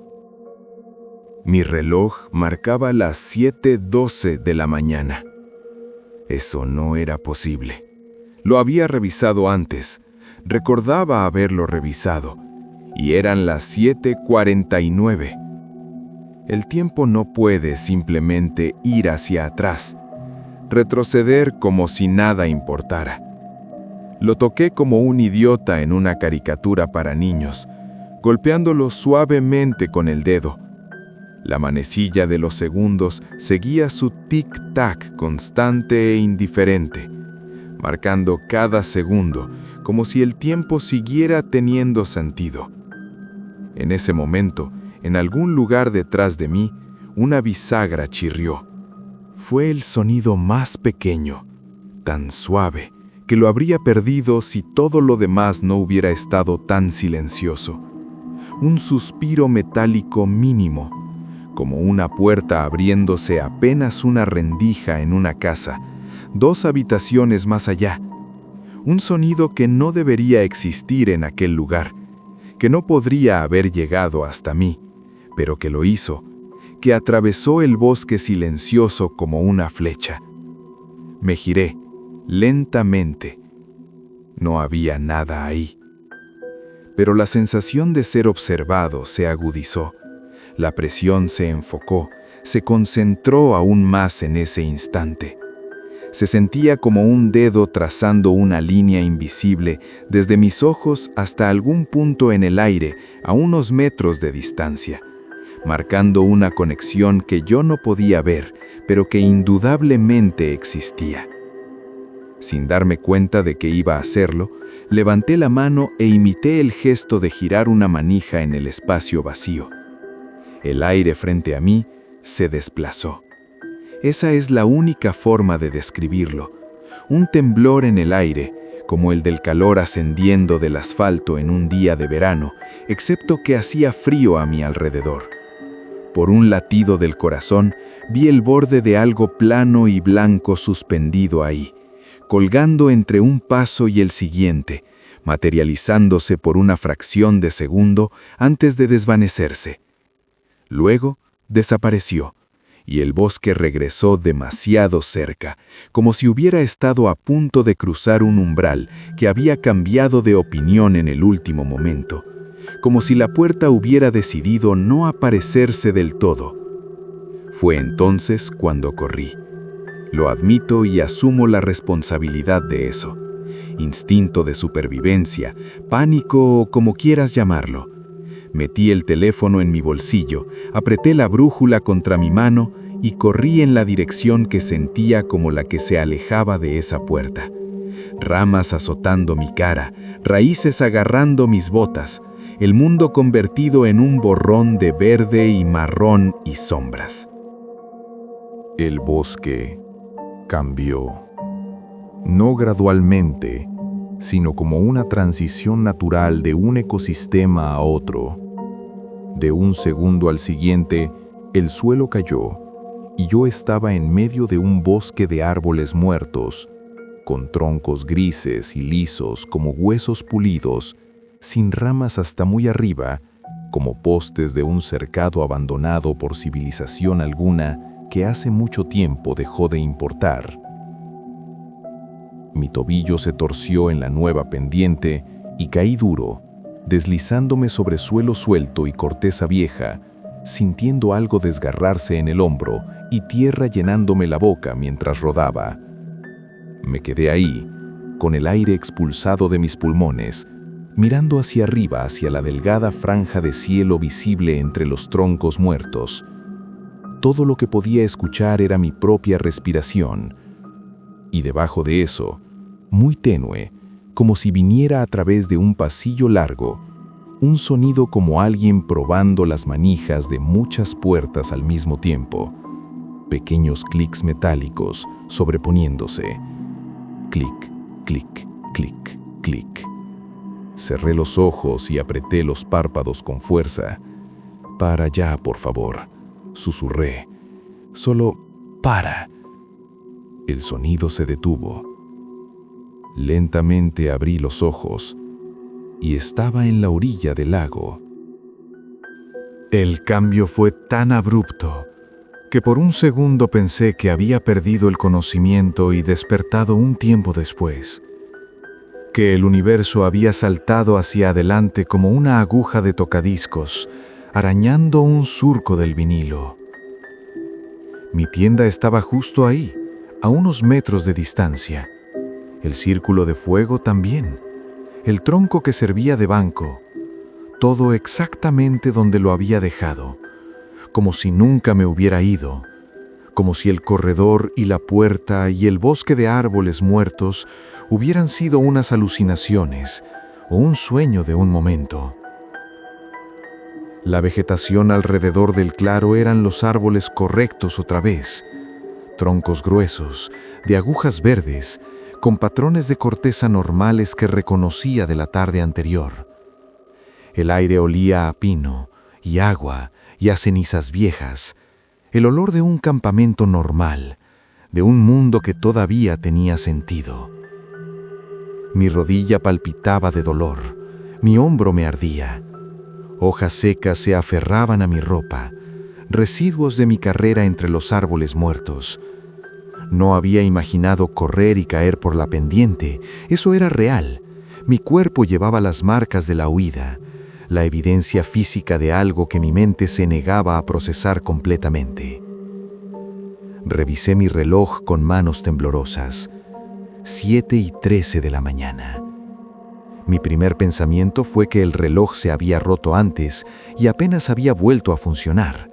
Mi reloj marcaba las 7:12 de la mañana. Eso no era posible. Lo había revisado antes. Recordaba haberlo revisado. Y eran las 7:49. El tiempo no puede simplemente ir hacia atrás, retroceder como si nada importara. Lo toqué como un idiota en una caricatura para niños, golpeándolo suavemente con el dedo. La manecilla de los segundos seguía su tic-tac constante e indiferente, marcando cada segundo como si el tiempo siguiera teniendo sentido. En ese momento, en algún lugar detrás de mí, una bisagra chirrió. Fue el sonido más pequeño, tan suave, que lo habría perdido si todo lo demás no hubiera estado tan silencioso. Un suspiro metálico mínimo, como una puerta abriéndose apenas una rendija en una casa, 2 habitaciones más allá. Un sonido que no debería existir en aquel lugar, que no podría haber llegado hasta mí, pero que lo hizo, que atravesó el bosque silencioso como una flecha. Me giré, lentamente. No había nada ahí. Pero la sensación de ser observado se agudizó. La presión se enfocó, se concentró aún más en ese instante. Se sentía como un dedo trazando una línea invisible desde mis ojos hasta algún punto en el aire a unos metros de distancia, marcando una conexión que yo no podía ver, pero que indudablemente existía. Sin darme cuenta de que iba a hacerlo, levanté la mano e imité el gesto de girar una manija en el espacio vacío. El aire frente a mí se desplazó. Esa es la única forma de describirlo. Un temblor en el aire, como el del calor ascendiendo del asfalto en un día de verano, excepto que hacía frío a mi alrededor. Por un latido del corazón, vi el borde de algo plano y blanco suspendido ahí, colgando entre un paso y el siguiente, materializándose por una fracción de segundo antes de desvanecerse. Luego desapareció, y el bosque regresó demasiado cerca, como si hubiera estado a punto de cruzar un umbral que había cambiado de opinión en el último momento, como si la puerta hubiera decidido no aparecerse del todo. Fue entonces cuando corrí. Lo admito y asumo la responsabilidad de eso. Instinto de supervivencia, pánico o como quieras llamarlo. Metí el teléfono en mi bolsillo, apreté la brújula contra mi mano y corrí en la dirección que sentía como la que se alejaba de esa puerta. Ramas azotando mi cara, raíces agarrando mis botas, el mundo convertido en un borrón de verde y marrón y sombras. El bosque cambió, no gradualmente, sino como una transición natural de un ecosistema a otro. De un segundo al siguiente, el suelo cayó, y yo estaba en medio de un bosque de árboles muertos, con troncos grises y lisos como huesos pulidos, sin ramas hasta muy arriba, como postes de un cercado abandonado por civilización alguna que hace mucho tiempo dejó de importar. Mi tobillo se torció en la nueva pendiente y caí duro, deslizándome sobre suelo suelto y corteza vieja, sintiendo algo desgarrarse en el hombro y tierra llenándome la boca mientras rodaba. Me quedé ahí, con el aire expulsado de mis pulmones, mirando hacia arriba, hacia la delgada franja de cielo visible entre los troncos muertos. Todo lo que podía escuchar era mi propia respiración, y debajo de eso, muy tenue, como si viniera a través de un pasillo largo, un sonido como alguien probando las manijas de muchas puertas al mismo tiempo. Pequeños clics metálicos sobreponiéndose. Clic, clic, clic, clic. Cerré los ojos y apreté los párpados con fuerza. «Para ya, por favor», susurré. «Solo para». El sonido se detuvo. Lentamente abrí los ojos y estaba en la orilla del lago. El cambio fue tan abrupto que por un segundo pensé que había perdido el conocimiento y despertado un tiempo después, que el universo había saltado hacia adelante como una aguja de tocadiscos, arañando un surco del vinilo. Mi tienda estaba justo ahí, a unos metros de distancia. el círculo de fuego también, el tronco que servía de banco, todo exactamente donde lo había dejado, como si nunca me hubiera ido, como si el corredor y la puerta y el bosque de árboles muertos hubieran sido unas alucinaciones o un sueño de un momento. La vegetación alrededor del claro eran los árboles correctos otra vez, troncos gruesos, de agujas verdes, con patrones de corteza normales que reconocía de la tarde anterior. El aire olía a pino y agua y a cenizas viejas, el olor de un campamento normal, de un mundo que todavía tenía sentido. Mi rodilla palpitaba de dolor, mi hombro me ardía. Hojas secas se aferraban a mi ropa, residuos de mi carrera entre los árboles muertos. No había imaginado correr y caer por la pendiente, eso era real. Mi cuerpo llevaba las marcas de la huida, la evidencia física de algo que mi mente se negaba a procesar completamente. Revisé mi reloj con manos temblorosas. 7:13 de la mañana. Mi primer pensamiento fue que el reloj se había roto antes y apenas había vuelto a funcionar.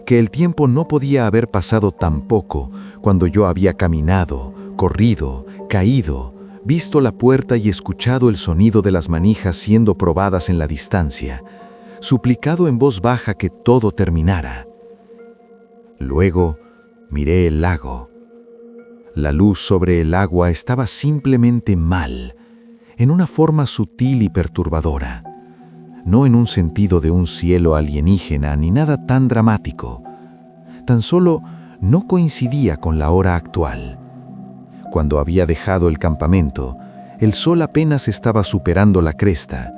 Que el tiempo no podía haber pasado tan poco cuando yo había caminado, corrido, caído, visto la puerta y escuchado el sonido de las manijas siendo probadas en la distancia, suplicado en voz baja que todo terminara. Luego miré el lago. La luz sobre el agua estaba simplemente mal, en una forma sutil y perturbadora, no en un sentido de un cielo alienígena ni nada tan dramático. Tan solo no coincidía con la hora actual. Cuando había dejado el campamento, el sol apenas estaba superando la cresta,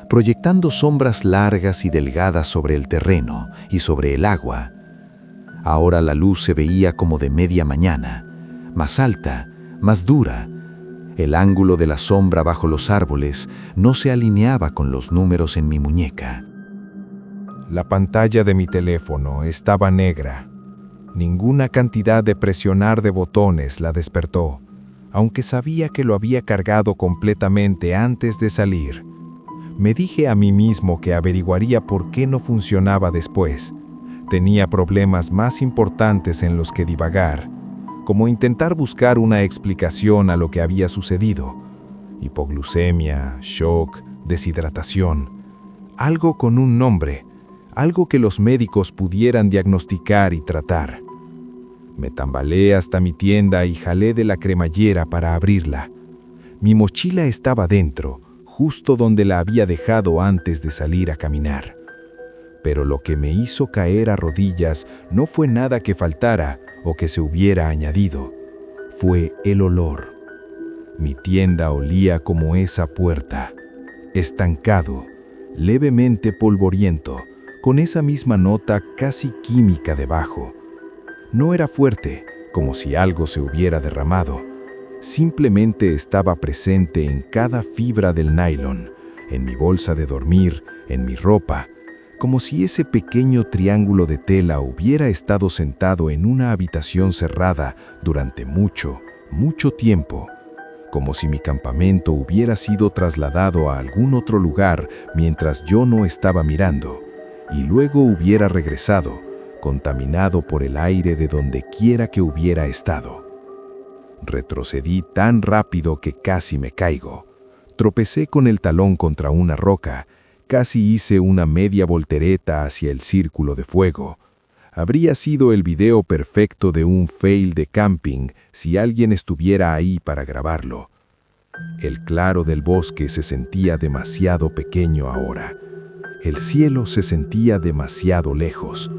proyectando sombras largas y delgadas sobre el terreno y sobre el agua. Ahora la luz se veía como de media mañana, más alta, más dura. El ángulo de la sombra bajo los árboles no se alineaba con los números en mi muñeca. La pantalla de mi teléfono estaba negra. Ninguna cantidad de presionar de botones la despertó, aunque sabía que lo había cargado completamente antes de salir. Me dije a mí mismo que averiguaría por qué no funcionaba después. Tenía problemas más importantes en los que divagar, como intentar buscar una explicación a lo que había sucedido. Hipoglucemia, shock, deshidratación. Algo con un nombre, algo que los médicos pudieran diagnosticar y tratar. Me tambaleé hasta mi tienda y jalé de la cremallera para abrirla. Mi mochila estaba dentro, justo donde la había dejado antes de salir a caminar. Pero lo que me hizo caer a rodillas no fue nada que faltara o que se hubiera añadido. Fue el olor. Mi tienda olía como esa puerta, estancado, levemente polvoriento, con esa misma nota casi química debajo. No era fuerte, como si algo se hubiera derramado. Simplemente estaba presente en cada fibra del nylon, en mi bolsa de dormir, en mi ropa, como si ese pequeño triángulo de tela hubiera estado sentado en una habitación cerrada durante mucho, mucho tiempo, como si mi campamento hubiera sido trasladado a algún otro lugar mientras yo no estaba mirando, y luego hubiera regresado, contaminado por el aire de donde quiera que hubiera estado. Retrocedí tan rápido que casi me caigo. Tropecé con el talón contra una roca. Casi hice una media voltereta hacia el círculo de fuego. Habría sido el video perfecto de un fail de camping si alguien estuviera ahí para grabarlo. El claro del bosque se sentía demasiado pequeño ahora. El cielo se sentía demasiado lejos.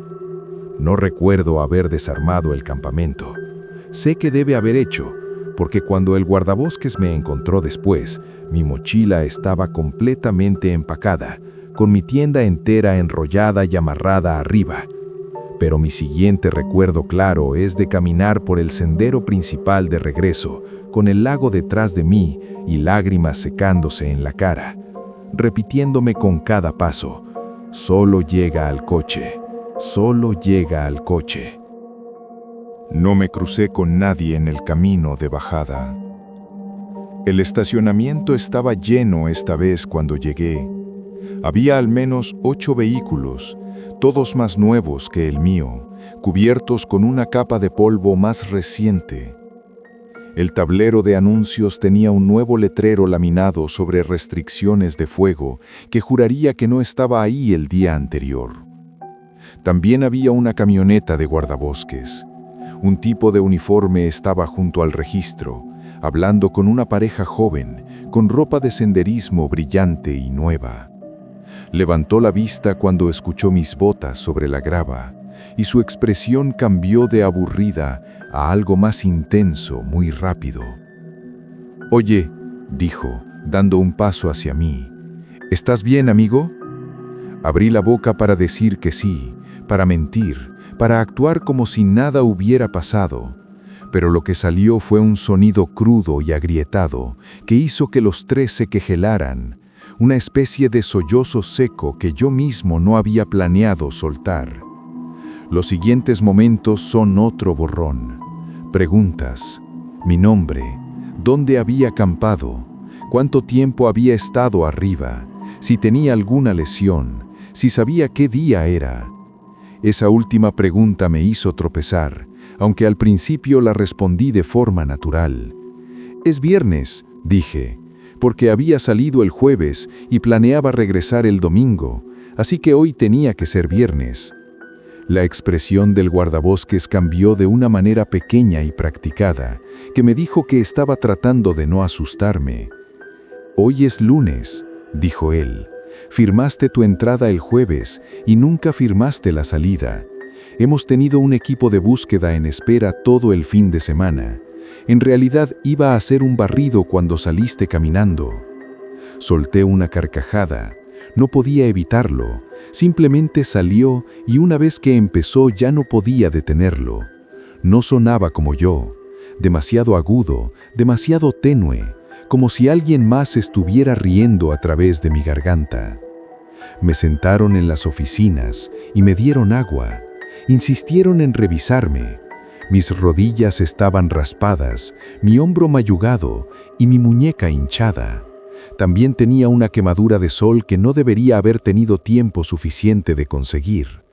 No recuerdo haber desarmado el campamento. Sé que debe haber hecho, porque cuando el guardabosques me encontró después, mi mochila estaba completamente empacada, con mi tienda entera enrollada y amarrada arriba. Pero mi siguiente recuerdo claro es de caminar por el sendero principal de regreso, con el lago detrás de mí y lágrimas secándose en la cara, repitiéndome con cada paso: solo llega al coche, solo llega al coche. No me crucé con nadie en el camino de bajada. El estacionamiento estaba lleno esta vez cuando llegué. Había al menos 8 vehículos, todos más nuevos que el mío, cubiertos con una capa de polvo más reciente. El tablero de anuncios tenía un nuevo letrero laminado sobre restricciones de fuego que juraría que no estaba ahí el día anterior. También había una camioneta de guardabosques. Un tipo de uniforme estaba junto al registro, hablando con una pareja joven, con ropa de senderismo brillante y nueva. Levantó la vista cuando escuchó mis botas sobre la grava, y su expresión cambió de aburrida a algo más intenso muy rápido. «Oye», dijo, dando un paso hacia mí, «¿estás bien, amigo?» Abrí la boca para decir que sí, para mentir, para actuar como si nada hubiera pasado, pero lo que salió fue un sonido crudo y agrietado que hizo que los tres se quejelaran, una especie de sollozo seco que yo mismo no había planeado soltar. Los siguientes momentos son otro borrón. Preguntas, mi nombre, dónde había acampado, cuánto tiempo había estado arriba, si tenía alguna lesión, si sabía qué día era. Esa última pregunta me hizo tropezar, aunque al principio la respondí de forma natural. «Es viernes», dije, porque había salido el jueves y planeaba regresar el domingo, así que hoy tenía que ser viernes. La expresión del guardabosques cambió de una manera pequeña y practicada, que me dijo que estaba tratando de no asustarme. «Hoy es lunes», dijo él. «Firmaste tu entrada el jueves y nunca firmaste la salida. Hemos tenido un equipo de búsqueda en espera todo el fin de semana. En realidad iba a hacer un barrido cuando saliste caminando». Solté una carcajada. No podía evitarlo. Simplemente salió y una vez que empezó ya no podía detenerlo. No sonaba como yo. Demasiado agudo, demasiado tenue, como si alguien más estuviera riendo a través de mi garganta. Me sentaron en las oficinas y me dieron agua. Insistieron en revisarme. Mis rodillas estaban raspadas, mi hombro mayugado y mi muñeca hinchada. También tenía una quemadura de sol que no debería haber tenido tiempo suficiente de conseguir.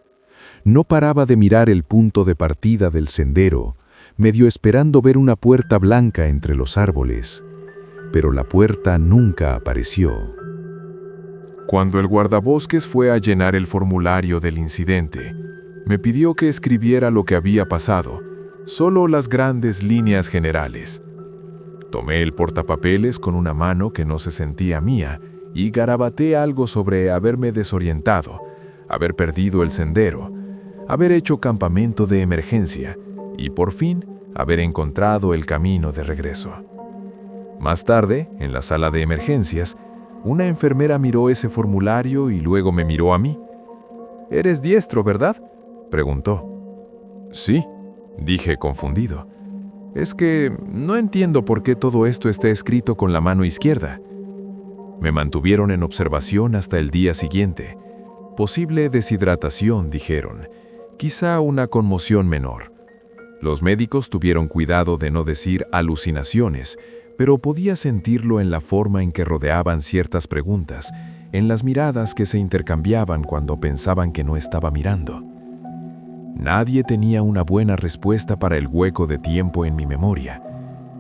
No paraba de mirar el punto de partida del sendero, medio esperando ver una puerta blanca entre los árboles. Pero la puerta nunca apareció. Cuando el guardabosques fue a llenar el formulario del incidente, me pidió que escribiera lo que había pasado, solo las grandes líneas generales. Tomé el portapapeles con una mano que no se sentía mía y garabateé algo sobre haberme desorientado, haber perdido el sendero, haber hecho campamento de emergencia y, por fin, haber encontrado el camino de regreso. Más tarde, en la sala de emergencias, una enfermera miró ese formulario y luego me miró a mí. «¿Eres diestro, verdad?», preguntó. «Sí», dije confundido. «Es que no entiendo por qué todo esto está escrito con la mano izquierda». Me mantuvieron en observación hasta el día siguiente. Posible deshidratación, dijeron. Quizá una conmoción menor. Los médicos tuvieron cuidado de no decir alucinaciones, pero podía sentirlo en la forma en que rodeaban ciertas preguntas, en las miradas que se intercambiaban cuando pensaban que no estaba mirando. Nadie tenía una buena respuesta para el hueco de tiempo en mi memoria.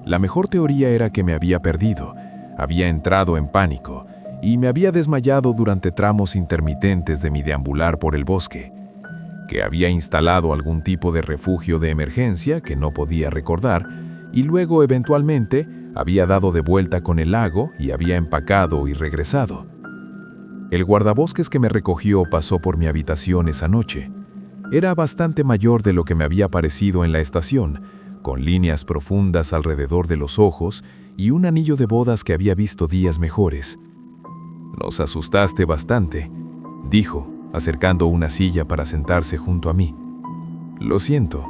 La mejor teoría era que me había perdido, había entrado en pánico y me había desmayado durante tramos intermitentes de mi deambular por el bosque, que había instalado algún tipo de refugio de emergencia que no podía recordar y luego eventualmente había dado de vuelta con el lago y había empacado y regresado. El guardabosques que me recogió pasó por mi habitación esa noche. Era bastante mayor de lo que me había parecido en la estación, con líneas profundas alrededor de los ojos y un anillo de bodas que había visto días mejores. «Nos asustaste bastante», dijo, acercando una silla para sentarse junto a mí. «Lo siento»,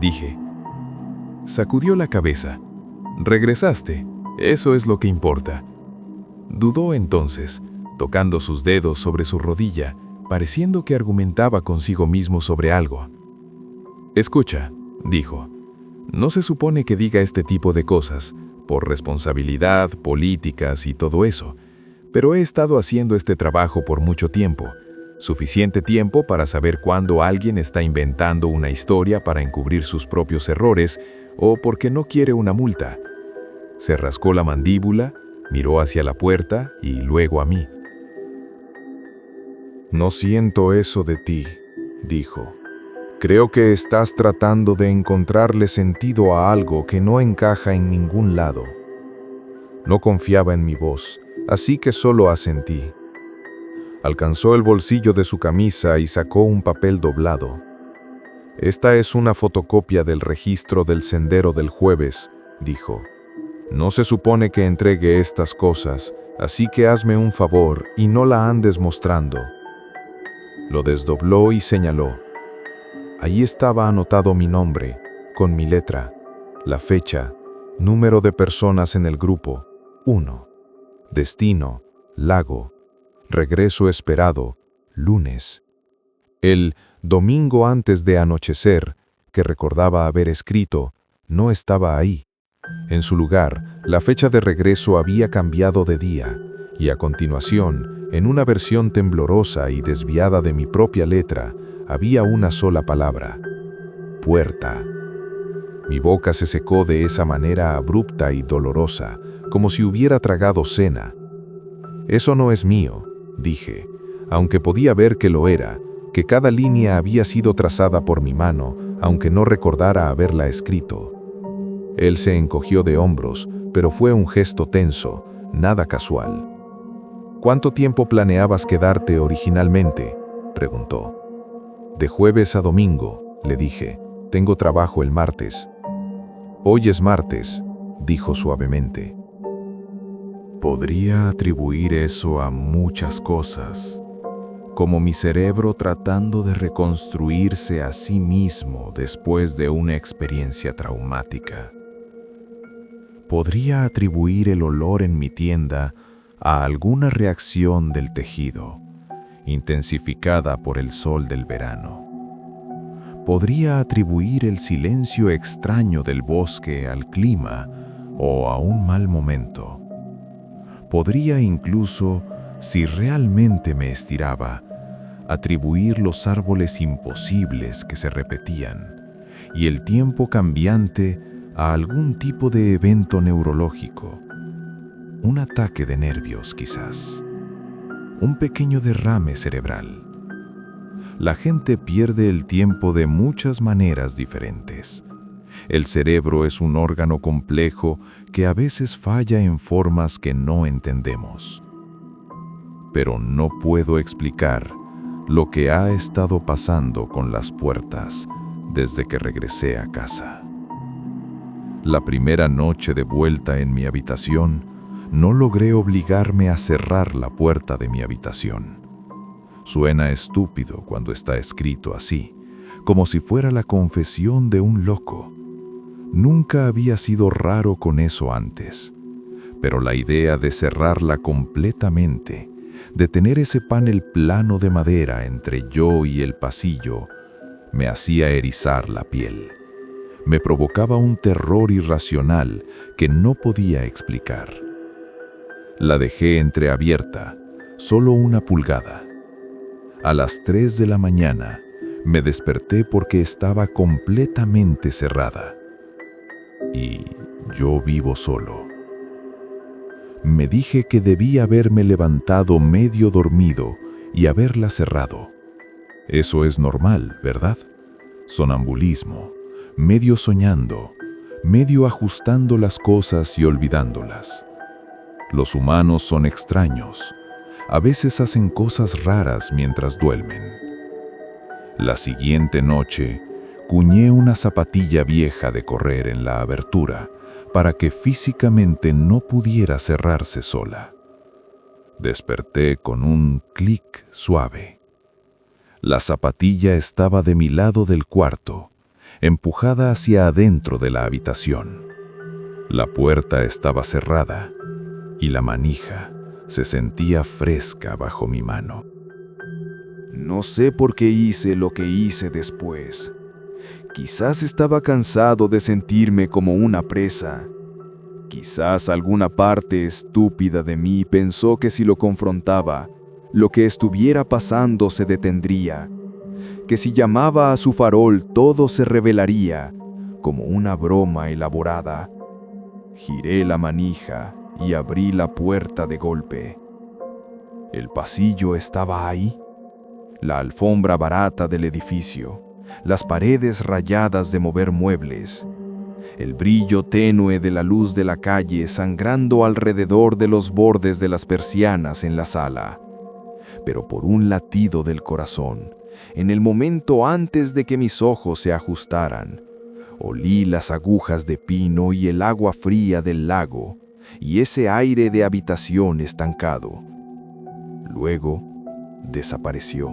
dije. Sacudió la cabeza. «Regresaste, eso es lo que importa». Dudó entonces, tocando sus dedos sobre su rodilla, pareciendo que argumentaba consigo mismo sobre algo. «Escucha», dijo, «no se supone que diga este tipo de cosas, por responsabilidad, políticas y todo eso. Pero he estado haciendo este trabajo por mucho tiempo, suficiente tiempo para saber cuándo alguien está inventando una historia para encubrir sus propios errores o porque no quiere una multa. Se rascó la mandíbula, miró hacia la puerta y luego a mí. No siento eso de ti, dijo. Creo que estás tratando de encontrarle sentido a algo que no encaja en ningún lado. No confiaba en mi voz, así que solo asentí. Alcanzó el bolsillo de su camisa y sacó un papel doblado. Esta es una fotocopia del registro del sendero del jueves, dijo. No se supone que entregue estas cosas, así que hazme un favor y no la andes mostrando. Lo desdobló y señaló. Allí estaba anotado mi nombre, con mi letra, la fecha, número de personas en el grupo, 1. Destino, lago. Regreso esperado, lunes. El domingo antes de anochecer, que recordaba haber escrito, no estaba ahí. En su lugar, la fecha de regreso había cambiado de día, y a continuación, en una versión temblorosa y desviada de mi propia letra, había una sola palabra: puerta. Mi boca se secó de esa manera abrupta y dolorosa, como si hubiera tragado cena. Eso no es mío, dije, aunque podía ver que lo era, que cada línea había sido trazada por mi mano, aunque no recordara haberla escrito. Él se encogió de hombros, pero fue un gesto tenso, nada casual. ¿Cuánto tiempo planeabas quedarte originalmente?, preguntó. De jueves a domingo, le dije. Tengo trabajo el martes. Hoy es martes, dijo suavemente. Podría atribuir eso a muchas cosas, como mi cerebro tratando de reconstruirse a sí mismo después de una experiencia traumática. Podría atribuir el olor en mi tienda a alguna reacción del tejido, intensificada por el sol del verano. Podría atribuir el silencio extraño del bosque al clima o a un mal momento. Podría incluso, si realmente me estiraba, atribuir los árboles imposibles que se repetían y el tiempo cambiante a algún tipo de evento neurológico. Un ataque de nervios, quizás. Un pequeño derrame cerebral. La gente pierde el tiempo de muchas maneras diferentes. El cerebro es un órgano complejo que a veces falla en formas que no entendemos. Pero no puedo explicar lo que ha estado pasando con las puertas desde que regresé a casa. La primera noche de vuelta en mi habitación, no logré obligarme a cerrar la puerta de mi habitación. Suena estúpido cuando está escrito así, como si fuera la confesión de un loco. Nunca había sido raro con eso antes, pero la idea de cerrarla completamente, de tener ese panel plano de madera entre yo y el pasillo, me hacía erizar la piel. Me provocaba un terror irracional que no podía explicar. La dejé entreabierta, solo 1 pulgada. A las 3 de la mañana, me desperté porque estaba completamente cerrada. Y yo vivo solo. Me dije que debía haberme levantado medio dormido y haberla cerrado. Eso es normal, ¿verdad? Sonambulismo, medio soñando, medio ajustando las cosas y olvidándolas. Los humanos son extraños. A veces hacen cosas raras mientras duermen. La siguiente noche, cuñé una zapatilla vieja de correr en la abertura para que físicamente no pudiera cerrarse sola. Desperté con un clic suave. La zapatilla estaba de mi lado del cuarto, empujada hacia adentro de la habitación. La puerta estaba cerrada y la manija se sentía fresca bajo mi mano. No sé por qué hice lo que hice después. Quizás estaba cansado de sentirme como una presa. Quizás alguna parte estúpida de mí pensó que si lo confrontaba, lo que estuviera pasando se detendría, que si llamaba a su farol todo se revelaría, como una broma elaborada. Giré la manija y abrí la puerta de golpe. El pasillo estaba ahí, la alfombra barata del edificio, las paredes rayadas de mover muebles, el brillo tenue de la luz de la calle sangrando alrededor de los bordes de las persianas en la sala. Pero por un latido del corazón, en el momento antes de que mis ojos se ajustaran, olí las agujas de pino y el agua fría del lago y ese aire de habitación estancado. Luego, desapareció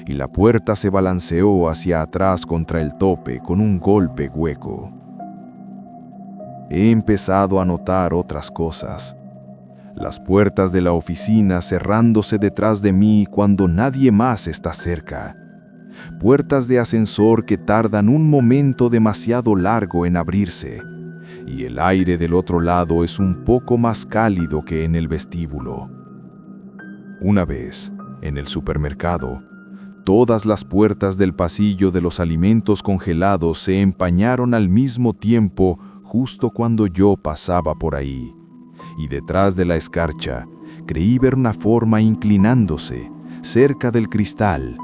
y la puerta se balanceó hacia atrás contra el tope con un golpe hueco. He empezado a notar otras cosas. Las puertas de la oficina cerrándose detrás de mí cuando nadie más está cerca. Puertas de ascensor que tardan un momento demasiado largo en abrirse, y el aire del otro lado es un poco más cálido que en el vestíbulo. Una vez, en el supermercado, todas las puertas del pasillo de los alimentos congelados se empañaron al mismo tiempo justo cuando yo pasaba por ahí, y detrás de la escarcha creí ver una forma inclinándose cerca del cristal,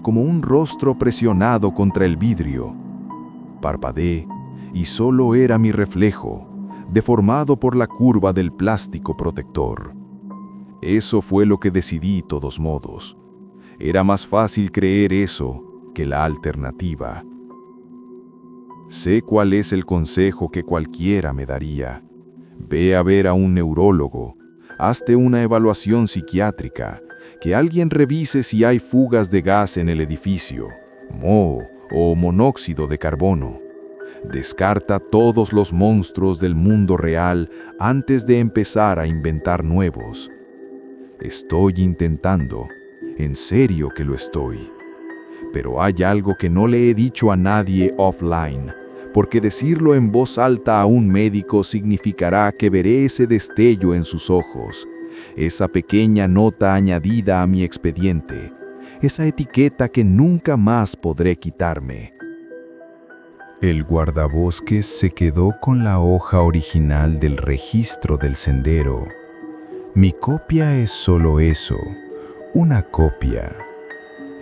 como un rostro presionado contra el vidrio. Parpadeé y solo era mi reflejo, deformado por la curva del plástico protector. Eso fue lo que decidí, todos modos. Era más fácil creer eso que la alternativa. Sé cuál es el consejo que cualquiera me daría. Ve a ver a un neurólogo, hazte una evaluación psiquiátrica, que alguien revise si hay fugas de gas en el edificio, moho o monóxido de carbono. Descarta todos los monstruos del mundo real antes de empezar a inventar nuevos. Estoy intentando, en serio que lo estoy. Pero hay algo que no le he dicho a nadie offline, porque decirlo en voz alta a un médico significará que veré ese destello en sus ojos, esa pequeña nota añadida a mi expediente, esa etiqueta que nunca más podré quitarme. El guardabosques se quedó con la hoja original del registro del sendero. Mi copia es solo eso, una copia.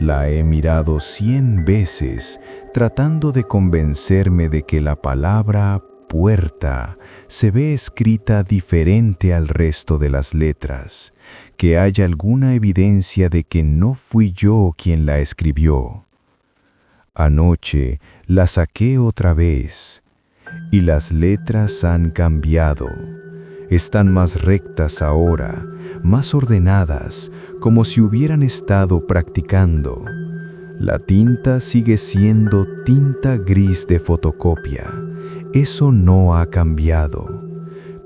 La he mirado 100 veces tratando de convencerme de que la palabra puerta se ve escrita diferente al resto de las letras, que haya alguna evidencia de que no fui yo quien la escribió. Anoche la saqué otra vez y las letras han cambiado. Están más rectas ahora, más ordenadas, como si hubieran estado practicando. La tinta sigue siendo tinta gris de fotocopia. Eso no ha cambiado.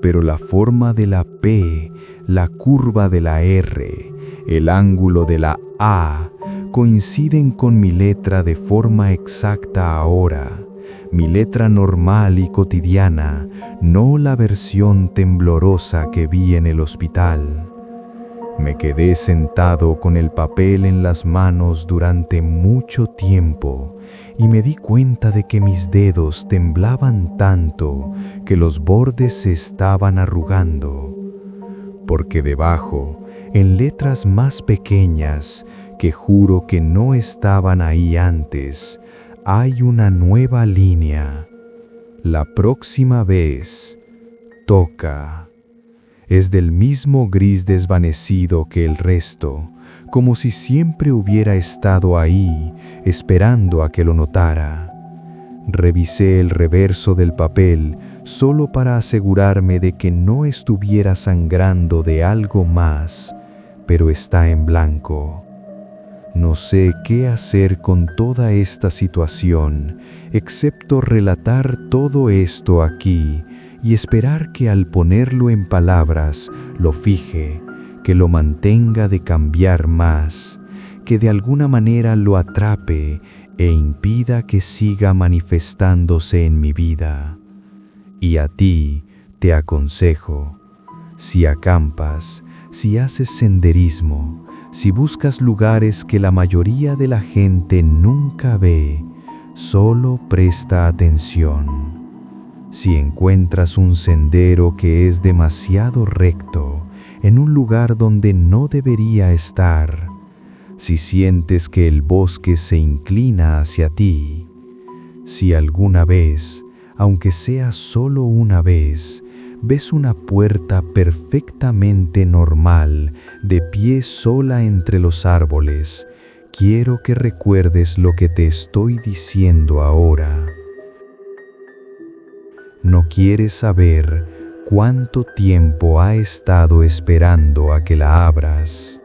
Pero la forma de la P, la curva de la R, el ángulo de la A, coinciden con mi letra de forma exacta ahora. Mi letra normal y cotidiana, no la versión temblorosa que vi en el hospital. Me quedé sentado con el papel en las manos durante mucho tiempo y me di cuenta de que mis dedos temblaban tanto que los bordes se estaban arrugando. Porque debajo, en letras más pequeñas, que juro que no estaban ahí antes, hay una nueva línea. La próxima vez, toca. Es del mismo gris desvanecido que el resto, como si siempre hubiera estado ahí, esperando a que lo notara. Revisé el reverso del papel solo para asegurarme de que no estuviera sangrando de algo más, pero está en blanco. No sé qué hacer con toda esta situación, excepto relatar todo esto aquí y esperar que al ponerlo en palabras lo fije, que lo mantenga de cambiar más, que de alguna manera lo atrape e impida que siga manifestándose en mi vida. Y a ti, Te aconsejo, si acampas, si haces senderismo, si buscas lugares que la mayoría de la gente nunca ve, solo presta atención. Si encuentras un sendero que es demasiado recto, en un lugar donde no debería estar, si sientes que el bosque se inclina hacia ti, si alguna vez, aunque sea solo una vez, ves una puerta perfectamente normal, de pie sola entre los árboles, quiero que recuerdes lo que te estoy diciendo ahora. No quieres saber cuánto tiempo ha estado esperando a que la abras.